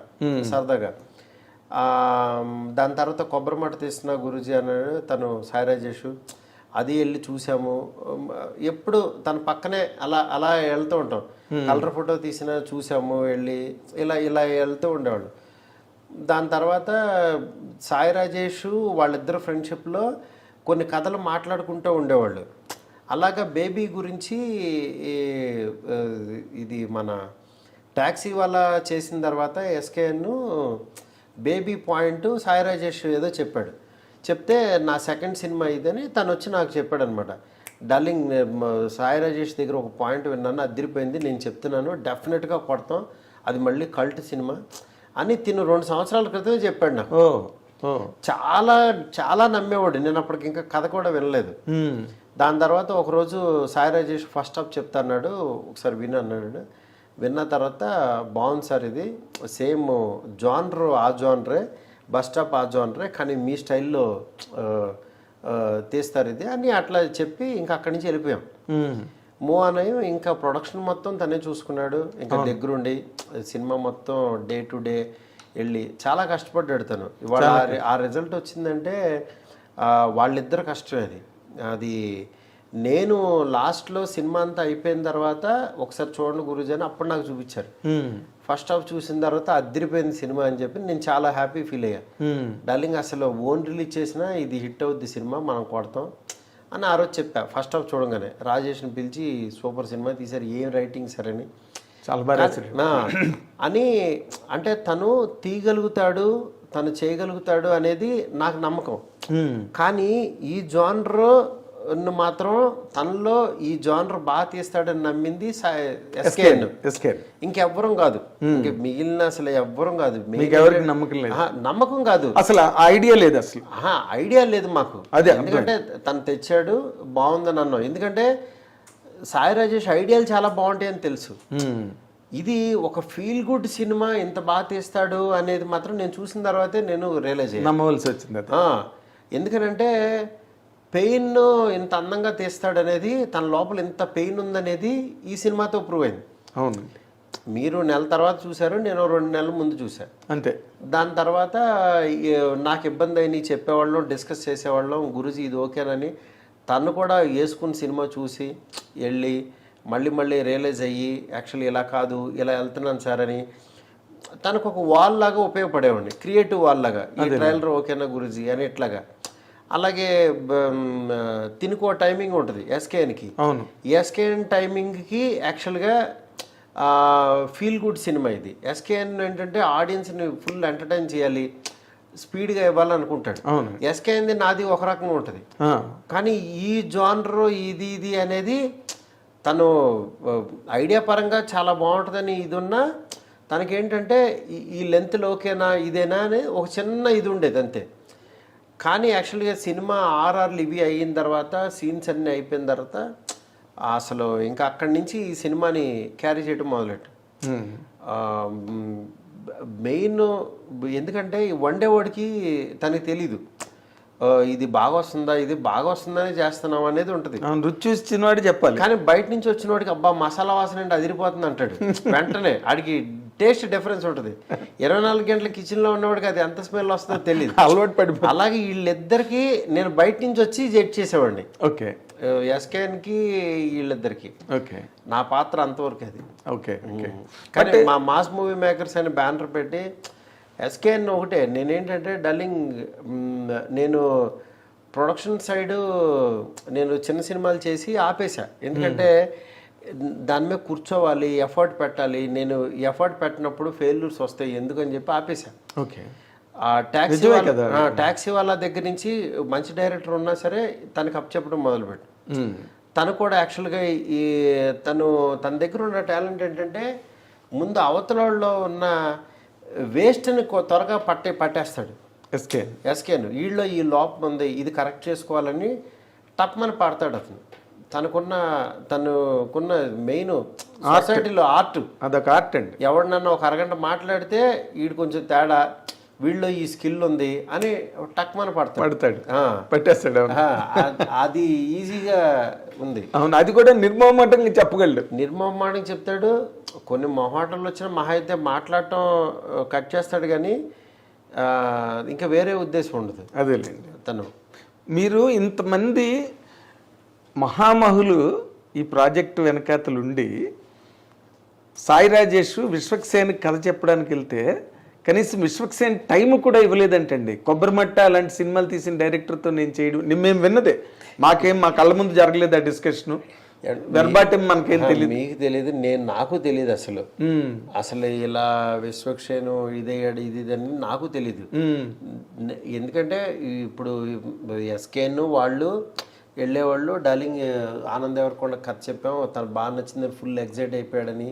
సరదాగా. దాని తర్వాత కొబ్బరి మట్ట తీస్తున్న గురూజీ అన్నాడు తను సాయి రాజేష్. అది వెళ్ళి చూసాము. ఎప్పుడు తన పక్కనే అలా వెళ్తూ ఉంటాం. కలర్ ఫోటో తీసినా చూసాము, వెళ్ళి ఇలా వెళ్తూ ఉండేవాళ్ళు. దాని తర్వాత సాయి రాజేష్ వాళ్ళిద్దరు ఫ్రెండ్షిప్లో కొన్ని కథలు మాట్లాడుకుంటూ ఉండేవాళ్ళు. అలాగా బేబీ గురించి ఇది మన ట్యాక్సీ వాళ్ళ చేసిన తర్వాత SKN baby point Sai Rajesh ఏదో చెప్తే నా సెకండ్ సినిమా ఇదని తను వచ్చి నాకు చెప్పాడు అనమాట. డార్లింగ్ సాయి రాజేష్ దగ్గర ఒక పాయింట్ విన్నాను, అదిరిపోయింది, నేను చెప్తున్నాను డెఫినెట్గా కొడతాం, అది మళ్ళీ కల్ట్ సినిమా అని తిను 2 సంవత్సరాల క్రితమే చెప్పాడు నాకు. చాలా చాలా నమ్మేవాడు. నేను అప్పటికి ఇంకా కథ కూడా వినలేదు. దాని తర్వాత ఒకరోజు సాయి రాజేష్ ఫస్ట్ హాఫ్ చెప్తాన్నాడు, ఒకసారి అన్నాడు. విన్న తర్వాత బాగుంది సార్, ఇది సేమ్ జానర్ ఆ జానరే, బస్ స్టాప్ ఆ జానరే, కానీ మీ స్టైల్లో తీస్తారు ఇది అని అట్లా చెప్పి ఇంకా అక్కడి నుంచి వెళ్ళిపోయాం. మూవ్ ఆన్ అయ్యి ఇంకా ప్రొడక్షన్ మొత్తం తనే చూసుకున్నాడు. ఇంకా దగ్గరుండి సినిమా మొత్తం డే టు డే వెళ్ళి చాలా కష్టపడ్డాడు తను. ఇవాళ ఆ రిజల్ట్ వచ్చిందంటే వాళ్ళిద్దరు కష్టమే అది. నేను లాస్ట్లో సినిమా అంతా అయిపోయిన తర్వాత ఒకసారి చూడండి గురూజీ అని అప్పుడు నాకు చూపించారు. ఫస్ట్ హాఫ్ చూసిన తర్వాత అదిరిపోయింది సినిమా అని చెప్పి నేను చాలా హ్యాపీ ఫీల్ అయ్యా. డార్లింగ్ అసలు ఓన్ రిలీజ్ చేసినా ఇది హిట్ అవుద్ది సినిమా, మనం కొడతాం అని ఆ రోజు చెప్పా. ఫస్ట్ హాఫ్ చూడంగానే రాజేష్ని పిలిచి సూపర్ సినిమా తీశారు, ఏం రైటింగ్ సార్ అని. చాలా బాగా అని అంటే తను తీయగలుగుతాడు, తను చేయగలుగుతాడు అనేది నాకు నమ్మకం. కానీ ఈ జానర్ మాత్రం తనలో ఈ జానర్ బాగా తీస్తాడని నమ్మింది ఎస్కేఎన్. ఇంకెవ్వరం కాదు, ఇంక మిగిలిన అసలు ఎవ్వరం కాదు. నమ్మకం కాదు, అసలు ఐడియా లేదు, అసలు ఐడియా లేదు మాకు. ఎందుకంటే తను తెచ్చాడు బాగుందని అన్నాం. ఎందుకంటే సాయి రాజేష్ ఐడియాలు చాలా బాగుంటాయని తెలుసు. ఇది ఒక ఫీల్ గుడ్ సినిమా ఇంత బాగా తీస్తాడు అనేది మాత్రం నేను చూసిన తర్వాతే నేను రియలైజ్ అయ్యాను, నమ్మవలసి వచ్చింది. ఎందుకనంటే పెయిన్ ఇంత అందంగా తీస్తాడు అనేది, తన లోపల ఇంత పెయిన్ ఉందనేది ఈ సినిమాతో ప్రూవ్ అయింది. అవునండి. మీరు నెల తర్వాత చూసారు, నేను 2 నెలల ముందు చూసాను అంతే. దాని తర్వాత నాకు ఇబ్బంది అయిన చెప్పేవాళ్ళం, డిస్కస్ చేసేవాళ్ళం, గురూజీ ఇది ఓకేనని. తను కూడా వేసుకుని సినిమా చూసి వెళ్ళి మళ్ళీ రియలైజ్ అయ్యి యాక్చువల్లీ ఇలా కాదు ఇలా వెళ్తున్నాను సార్ అని తనకు ఒక వాల్ లాగా ఉపయోగపడేవాడిని, క్రియేటివ్ వాల్ లాగా. ఈ ట్రైలర్ ఓకేనా గురూజీ అని ఇట్లాగా. అలాగే తినుకో టైమింగ్ ఉంటుంది ఎస్కేఎన్కి. ఎస్కేఎన్ టైమింగ్కి యాక్చువల్గా ఫీల్ గుడ్ సినిమా ఇది. ఎస్కేఎన్ ఏంటంటే ఆడియన్స్ని ఫుల్ ఎంటర్టైన్ చేయాలి, స్పీడ్గా ఇవ్వాలనుకుంటాడు. ఎస్కేఎన్ది నాది ఒక రకంగా ఉంటుంది. కానీ ఈ జానర్ ఇది అనేది తను ఐడియా పరంగా చాలా బాగుంటుందని ఇది ఉన్నా తనకేంటంటే ఈ లెంత్లో ఓకేనా ఇదేనా అని ఒక చిన్న ఇది ఉండేది అంతే. కానీ యాక్చువల్గా సినిమా ఆర్ఆర్లు ఇవి అయిన తర్వాత, సీన్స్ అన్నీ అయిపోయిన తర్వాత అసలు ఇంకా అక్కడి నుంచి ఈ సినిమాని క్యారీ చేయడం మొదలెట్టు. మెయిన్ ఎందుకంటే వండేవాడికి తనకి తెలీదు ఇది బాగా వస్తుందా, ఇది బాగా వస్తుందని చేస్తున్నాం అనేది ఉంటుంది. రుచి చూసినవాడు చెప్పాలి. కానీ బయట నుంచి వచ్చిన వాడికి అబ్బా మసాలా వాసన అంటే అదిరిపోతుంది అంటాడు. వెంటనే ఆడికి టేస్ట్ డిఫరెన్స్ ఉంటుంది. 24 గంటల కిచెన్లో ఉన్నవాడికి అది ఎంత స్మెల్ వస్తుందో తెలియదు, అలవాటు పడి. అలాగే వీళ్ళిద్దరికి నేను బయట నుంచి వచ్చి జడ్జ్ చేసేవాడిని. ఓకే. ఎస్కేఎన్కి వీళ్ళిద్దరికి ఓకే. నా పాత్ర అంతవరకు అది. ఓకే. కానీ మా మాస్ మూవీ మేకర్స్ అని బ్యానర్ పెట్టి ఎస్కేఎన్ ఒకటే. నేనేంటంటే డార్లింగ్ నేను ప్రొడక్షన్ సైడు నేను చిన్న సినిమాలు చేసి ఆపేశా. ఎందుకంటే దాని మీద కూర్చోవాలి, ఎఫర్ట్ పెట్టాలి. నేను ఎఫర్ట్ పెట్టినప్పుడు ఫెయిల్యూర్స్ వస్తాయి ఎందుకని చెప్పి ఆపేశా. ఓకే. ట్యాక్సీ వాళ్ళ దగ్గర నుంచి మంచి డైరెక్టర్ ఉన్నా సరే తనకి అప్ చెప్పడం మొదలుపెట్టు. తను కూడా యాక్చువల్గా ఈ తన దగ్గర ఉన్న టాలెంట్ ఏంటంటే ముందు అవతలలో ఉన్న వేస్ట్ని త్వరగా పట్టేస్తాడు ఎస్కేన్. వీళ్ళు ఈ లోపం ఉంది, ఇది కరెక్ట్ చేసుకోవాలని టప్మని పాడతాడు అతను. తనకున్న మెయిన్ సొసైటీలో ఆర్ట్, అదొక ఆర్ట్ అండి. ఎవరినన్నా ఒక అరగంట మాట్లాడితే వీడు కొంచెం తేడా, వీళ్ళు ఈ స్కిల్ ఉంది అని టక్మని పడతాడు, పెట్టేస్తాడు. అది ఈజీగా ఉంది. అవును, అది కూడా నిర్మోహమాటంగా చెప్పగలడు. నిర్మోహమాటంగా చెప్తాడు. కొన్ని మొహాటంలో వచ్చిన మహా అయితే మాట్లాడటం కట్ చేస్తాడు, కానీ ఇంకా వేరే ఉద్దేశం ఉండదు. అదేలేండి. తను మీరు ఇంతమంది మహామహులు ఈ ప్రాజెక్టు వెనకాతలుండి సాయి రాజేష్ విశ్వక్సేన్ కథ చెప్పడానికి వెళ్తే కనీసం విశ్వక్సేన్ టైం కూడా ఇవ్వలేదంటండి. కొబ్బరిమట్ట అలాంటి సినిమాలు తీసిన డైరెక్టర్తో నేను చేయడం మేము విన్నదే. మా కళ్ళ ముందు జరగలేదు ఆ డిస్కషన్. వెర్బాటిం మనకేం తెలియదు, మీకు తెలియదు, నాకు తెలియదు అసలు ఇలా విశ్వక్సేను ఇదయ్యాడు ఇది అని నాకు తెలీదు. ఎందుకంటే ఇప్పుడు ఎస్కేన్ వాళ్ళు వెళ్ళేవాళ్ళు డార్లింగ్ ఆనంద్ ఎవరికొండ కథ చెప్పాము, తను బాగా నచ్చిందని ఫుల్ ఎగ్జైట్ అయిపోయాడని.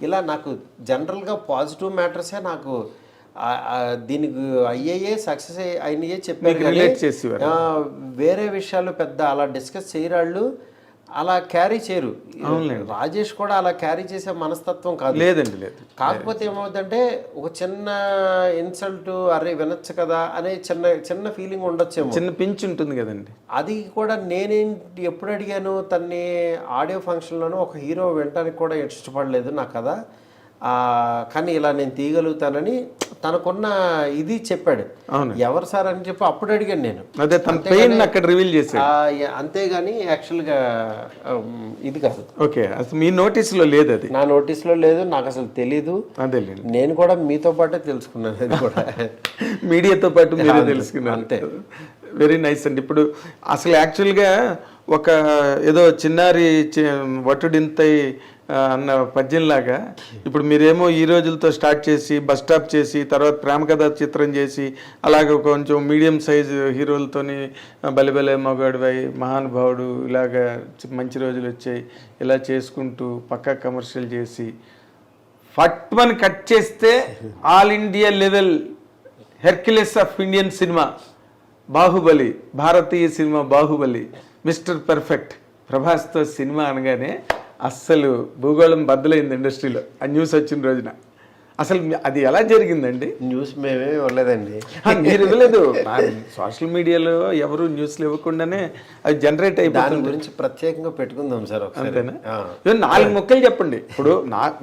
ఇలా నాకు జనరల్గా పాజిటివ్ మ్యాటర్సే నాకు దీనికి అయ్యే సక్సెస్ అయినయే చెప్పారు. కానీ వేరే విషయాలు పెద్ద అలా డిస్కస్ చేయరాళ్ళు. అలా క్యారీ చేయరు. రాజేష్ కూడా అలా క్యారీ చేసే మనస్తత్వం కాదు. లేదండి, లేదు. కాకపోతే ఏమవుతుందంటే ఒక చిన్న ఇన్సల్ట్, అరే వినొచ్చు కదా అనే చిన్న చిన్న ఫీలింగ్ ఉండొచ్చేమో, చిన్న పించ్ ఉంటుంది కదండి. అది కూడా నేనేంటి ఎప్పుడు అడిగాను తన్ని ఆడియో ఫంక్షన్లోనూ ఒక హీరో వినటానికి కూడా ఇష్టపడలేదు నా కదా, కానీ ఇలా నేను తీయగలుగుతానని తనకున్న ఇది చెప్పాడు. ఎవరు సార్ అని చెప్పి అప్పుడు అడిగాను నేను. అదే తన పెయిన్ అక్కడ రివీల్ చేశాడు. అంతేగాని యాక్చువల్గా ఇది కాదు. ఓకే, అసలు మీ నోటీసులో లేదు, అది నా నోటీసులో లేదు, నాకు అసలు తెలీదు. అదే నేను కూడా మీతో పాటే తెలుసుకున్నాను, అది కూడా మీడియాతో పాటు మీరే తెలుసుకున్నాను. అంతే. వెరీ నైస్ అండి. ఇప్పుడు అసలు యాక్చువల్గా ఒక ఏదో చిన్నారి వటుడింతై అన్న పద్యంలాగా ఇప్పుడు మీరేమో ఈ రోజులతో స్టార్ట్ చేసి బస్ స్టాప్ చేసి తర్వాత ప్రేమ కథ చిత్రం చేసి అలాగ కొంచెం మీడియం సైజు హీరోలతోని బలిబలే మగాడివై మహానుభావుడు ఇలాగ మంచి రోజులు వచ్చాయి ఇలా చేసుకుంటూ పక్కా కమర్షియల్ చేసి ఫట్మని కట్ చేస్తే all India level Hercules of Indian సినిమా బాహుబలి, భారతీయ సినిమా బాహుబలి, మిస్టర్ పర్ఫెక్ట్ ప్రభాస్తో సినిమా అనగానే అస్సలు భూగోళం బద్దలైంది ఇండస్ట్రీలో ఆ న్యూస్ వచ్చిన రోజున. అసలు అది ఎలా జరిగిందండి? న్యూస్ మేమే ఇవ్వలేదండి. మీరు ఇవ్వలేదు, సోషల్ మీడియాలో ఎవరు న్యూస్లు ఇవ్వకుండానే అది జనరేట్ అయిపోతుంది. దాని గురించి ప్రత్యేకంగా పెట్టుకుందాం సార్. అంతేనా? 4 ముక్కలు చెప్పండి. ఇప్పుడు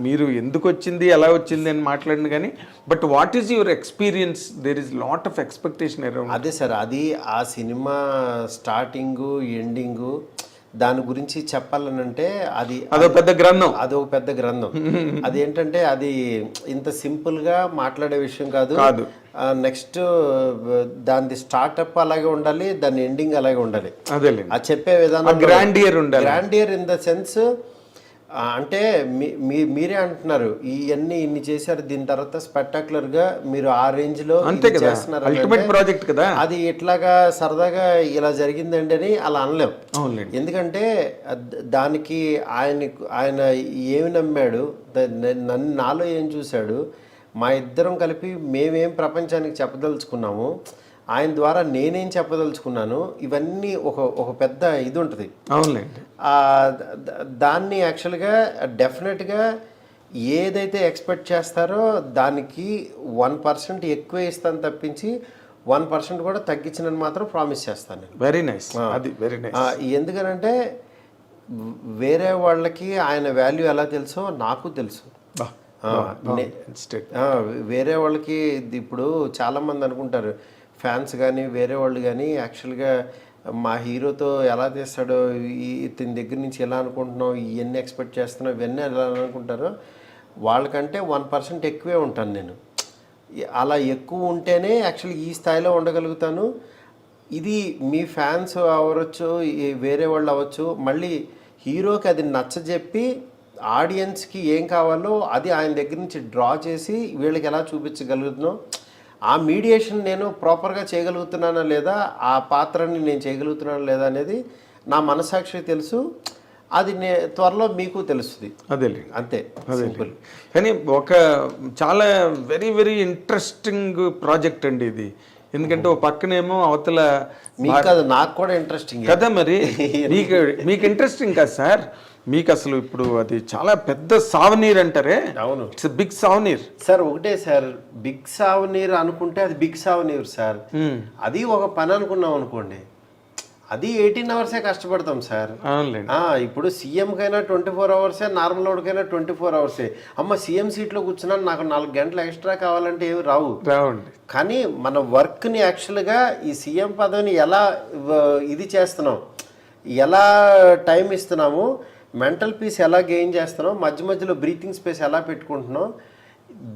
మీరు ఎందుకు వచ్చింది ఎలా వచ్చింది అని మాట్లాడండి, కానీ but what is your experience? There is lot of expectation around. అదే సార్, అది ఆ సినిమా స్టార్టింగ్ ఎండింగ్ దాని గురించి చెప్పాలనంటే అదొక పెద్ద గ్రంథం. అదొక పెద్ద గ్రంథం. అదేంటంటే అది ఇంత సింపుల్ గా మాట్లాడే విషయం కాదు. నెక్స్ట్ దాని స్టార్ట్అప్ అలాగే ఉండాలి, దాని ఎండింగ్ అలాగే ఉండాలి. అది చెప్పే విధానం గ్రాండియర్ ఉండాలి. గ్రాండియర్ ఇన్ ద సెన్స్ అంటే మీరే అంటున్నారు ఇన్ని చేశారు, దీని తర్వాత స్పెక్టాక్యులర్ గా మీరు ఆ రేంజ్ లో చేస్తున్నారు. అల్టిమేట్ ప్రాజెక్ట్ కదా అది. ఇట్లాగా సరదాగా ఇలా జరిగిందండి అని అలా అనలేం. ఎందుకంటే దానికి ఆయన ఏమి నమ్మాడు, నాలో ఏం చూశాడు, మా ఇద్దరం కలిపి మేమేం ప్రపంచానికి చెప్పదలుచుకున్నాము, ఆయన ద్వారా నేనేం చెప్పదలుచుకున్నాను, ఇవన్నీ ఒక పెద్ద ఇది ఉంటుంది. అవునులేండి. దాన్ని యాక్చువల్గా డెఫినెట్గా ఏదైతే ఎక్స్పెక్ట్ చేస్తారో దానికి 1% ఎక్కువ ఇస్తాను తప్పించి 1% కూడా తగ్గించినని మాత్రం ప్రామిస్ చేస్తాను. Very nice. అది వెరీ నైస్. ఎందుకనంటే వేరే వాళ్ళకి ఆయన వాల్యూ ఎలా తెలుసో నాకు తెలుసు. వేరే వాళ్ళకి ఇప్పుడు చాలామంది అనుకుంటారు, ఫ్యాన్స్ కానీ వేరే వాళ్ళు కానీ యాక్చువల్గా మా హీరోతో ఎలా తీస్తాడో, ఇతని దగ్గర నుంచి ఎలా అనుకుంటున్నావు, ఇవన్నీ ఎక్స్పెక్ట్ చేస్తున్నావు, ఇవన్నీ ఎలా అనుకుంటారో, వాళ్ళకంటే 1% ఎక్కువే ఉంటాను నేను. అలా ఎక్కువ ఉంటేనే యాక్చువల్లీ ఈ స్థాయిలో ఉండగలుగుతాను. ఇది మీ ఫ్యాన్స్ అవ్వచ్చు, వేరే వాళ్ళు అవ్వచ్చు, మళ్ళీ హీరోకి అది నచ్చజెప్పి ఆడియన్స్కి ఏం కావాలో అది ఆయన దగ్గర నుంచి డ్రా చేసి వీళ్ళకి ఎలా చూపించగలుగుతున్నాం, ఆ మీడియేషన్ నేను ప్రాపర్గా చేయగలుగుతున్నానా లేదా, ఆ పాత్రని నేను చేయగలుగుతున్నానా లేదా అనేది నా మనసాక్షి తెలుసు. అది త్వరలో మీకు తెలుస్తుంది. అదే అంతే, సింపుల్. కానీ ఒక చాలా వెరీ వెరీ ఇంట్రెస్టింగ్ ప్రాజెక్ట్ అండి ఇది. ఎందుకంటే ఒక పక్కనేమో అవతల మీకు కాదు, నాకు కూడా ఇంట్రెస్టింగ్ కదా. మరి మీకు ఇంట్రెస్టింగ్ కాదు సార్, మీకు అసలు ఇప్పుడు అది చాలా పెద్ద సావనీర్ అంటారే. అవును, ఇట్స్ బిగ్ సావనీర్ సార్. ఒకటే సార్, బిగ్ సావనీర్ అనుకుంటే అది బిగ్ సావనీర్ సార్. అది ఒక పని అనుకున్నాం అనుకోండి, అది 18 అవర్సే కష్టపడతాం సార్. ఇప్పుడు సీఎం కైనా 24 అవర్సే, నార్మల్ వాడికైనా 24 అవర్సే. అమ్మ సీఎం సీట్లో కూర్చున్నా నాకు 4 గంటలు ఎక్స్ట్రా కావాలంటే ఏమి రావండి. కానీ మన వర్క్ని యాక్చువల్గా ఈ సీఎం పదవిని ఎలా ఇది చేస్తున్నాం, ఎలా టైం ఇస్తున్నాము, మెంటల్ పీస్ ఎలా గెయిన్ చేస్తున్నాం, మధ్య మధ్యలో బ్రీతింగ్ స్పేస్ ఎలా పెట్టుకుంటున్నాం,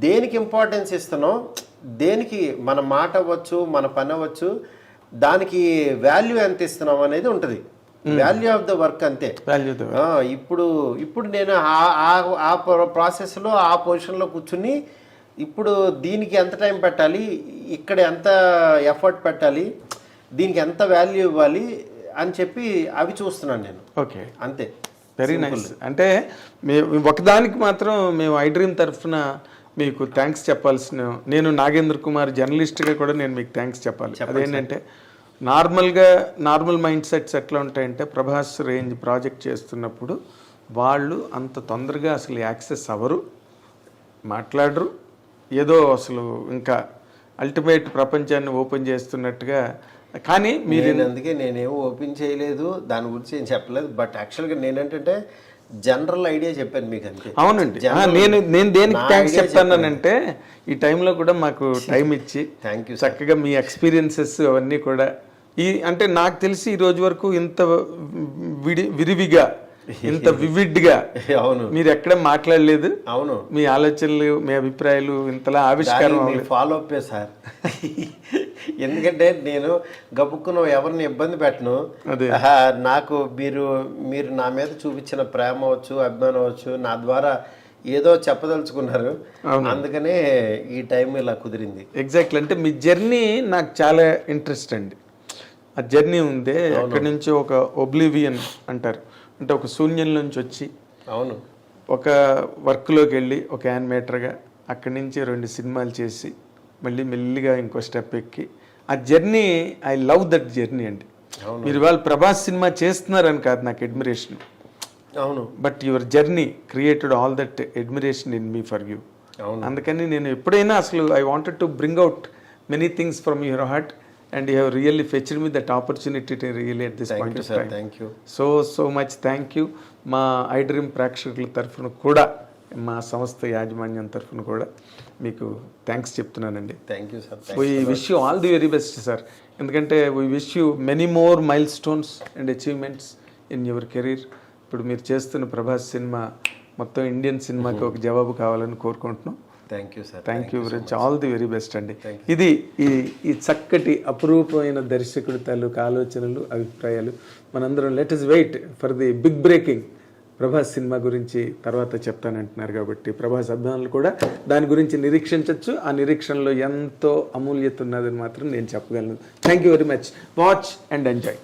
దేనికి ఇంపార్టెన్స్ ఇస్తున్నాం, దేనికి మన మాట అవ్వచ్చు, మన పని అవ్వచ్చు, దానికి వాల్యూ ఎంత ఇస్తున్నాం అనేది ఉంటుంది. వాల్యూ ఆఫ్ ద వర్క్ అంతే. ఇప్పుడు నేను ఆ ప్రాసెస్లో ఆ పొజిషన్లో కూర్చుని ఇప్పుడు దీనికి ఎంత టైం పెట్టాలి, ఇక్కడ ఎంత ఎఫర్ట్ పెట్టాలి, దీనికి ఎంత వాల్యూ ఇవ్వాలి అని చెప్పి అవి చూస్తున్నాను నేను. ఓకే, అంతే. Very nice. అంటే ఒకదానికి మాత్రం మేము ఐ డ్రీమ్ తరఫున మీకు థ్యాంక్స్ చెప్పాల్సిన, నేను నాగేంద్ర కుమార్ జర్నలిస్ట్గా కూడా నేను మీకు థ్యాంక్స్ చెప్పాలి. అదేంటంటే నార్మల్ మైండ్ సెట్స్ ఎట్లా ఉంటాయంటే ప్రభాస్ రేంజ్ ప్రాజెక్ట్ చేస్తున్నప్పుడు వాళ్ళు అంత తొందరగా అసలు యాక్సెస్ అవ్వరు, మాట్లాడరు, ఏదో అసలు ఇంకా అల్టిమేట్ ప్రపంచాన్ని ఓపెన్ చేస్తున్నట్టుగా. కానీ మీరు అందుకే నేనేం ఓపెన్ చేయలేదు, దాని గురించి ఏం చెప్పలేదు. బట్ యాక్చువల్గా నేనేంటంటే జనరల్ ఐడియా చెప్పాను మీకు అంతే. అవునండి, నేను దేనికి థ్యాంక్స్ చెప్తానంటే ఈ టైంలో కూడా మాకు టైం ఇచ్చి థ్యాంక్ యూ చక్కగా మీ ఎక్స్పీరియన్సెస్ అవన్నీ కూడా అంటే నాకు తెలిసి ఈ రోజు వరకు ఇంత విరివిగా ఇంత వివిడ్గా అవును మీరు ఎక్కడ మాట్లాడలేదు. అవును, మీ ఆలోచనలు, మీ అభిప్రాయాలు ఇంతలా ఆవిష్కారం ఫాలో అప్ సార్. ఎందుకంటే నేను గబుక్కును ఎవరిని ఇబ్బంది పెట్టను. నాకు మీరు నా మీద చూపించిన ప్రేమ అవచ్చు, అభిమానం అవచ్చు, నా ద్వారా ఏదో చెప్పదలుచుకున్నారు, అందుకనే ఈ టైం ఇలా కుదిరింది. ఎగ్జాక్ట్లీ. అంటే మీ జర్నీ నాకు చాలా ఇంట్రెస్ట్ అండి. ఆ జర్నీ ఉందే అక్కడి నుంచి ఒక ఒబ్లివియన్ అంటారు, అంటే ఒక శూన్యం నుంచి వచ్చి అవును ఒక వర్క్లోకి వెళ్ళి ఒక యానిమేటర్గా అక్కడి నుంచి 2 సినిమాలు చేసి మళ్ళీ మెల్లిగా ఇంకో స్టెప్ ఎక్కి ఆ journey, I love that journey అండి. మీరు వాళ్ళు ప్రభాస్ సినిమా చేస్తున్నారని కాదు నాకు అడ్మిరేషన్, అవును, but your journey created all that admiration in me for you. అందుకని నేను ఎప్పుడైనా అసలు I wanted to bring out many things from your heart and you have really fetched me that opportunity to really at this point of time. Thank you. So much thank you. మా I dream ప్రేక్షకుల తరఫున కూడా, మా సంస్థ యాజమాన్యం తరఫున కూడా మీకు థ్యాంక్స్ చెప్తున్నానండి. Thank you sir. We wish you all the very best sir. ఎందుకంటే we wish you many more milestones and achievements in your career. ఇప్పుడు మీరు చేస్తున్న ప్రభాస్ సినిమా మొత్తం ఇండియన్ సినిమాకి ఒక జవాబు కావాలని కోరుకుంటున్నాం. Thank you sir. Thank you very much. All the very best అండి. ఇది ఈ చక్కటి అపురూపమైన దర్శకుడి తాలూకు ఆలోచనలు, అభిప్రాయాలు. మనందరం let us wait for the big breaking Prabhas సినిమా గురించి తర్వాత చెప్తానంటున్నారు కాబట్టి ప్రభాస్ అభిమానులు కూడా దాని గురించి నిరీక్షించవచ్చు. ఆ నిరీక్షణలో ఎంతో అమూల్యత ఉన్నదని మాత్రం నేను చెప్పగలను. Thank you very much. Watch and enjoy.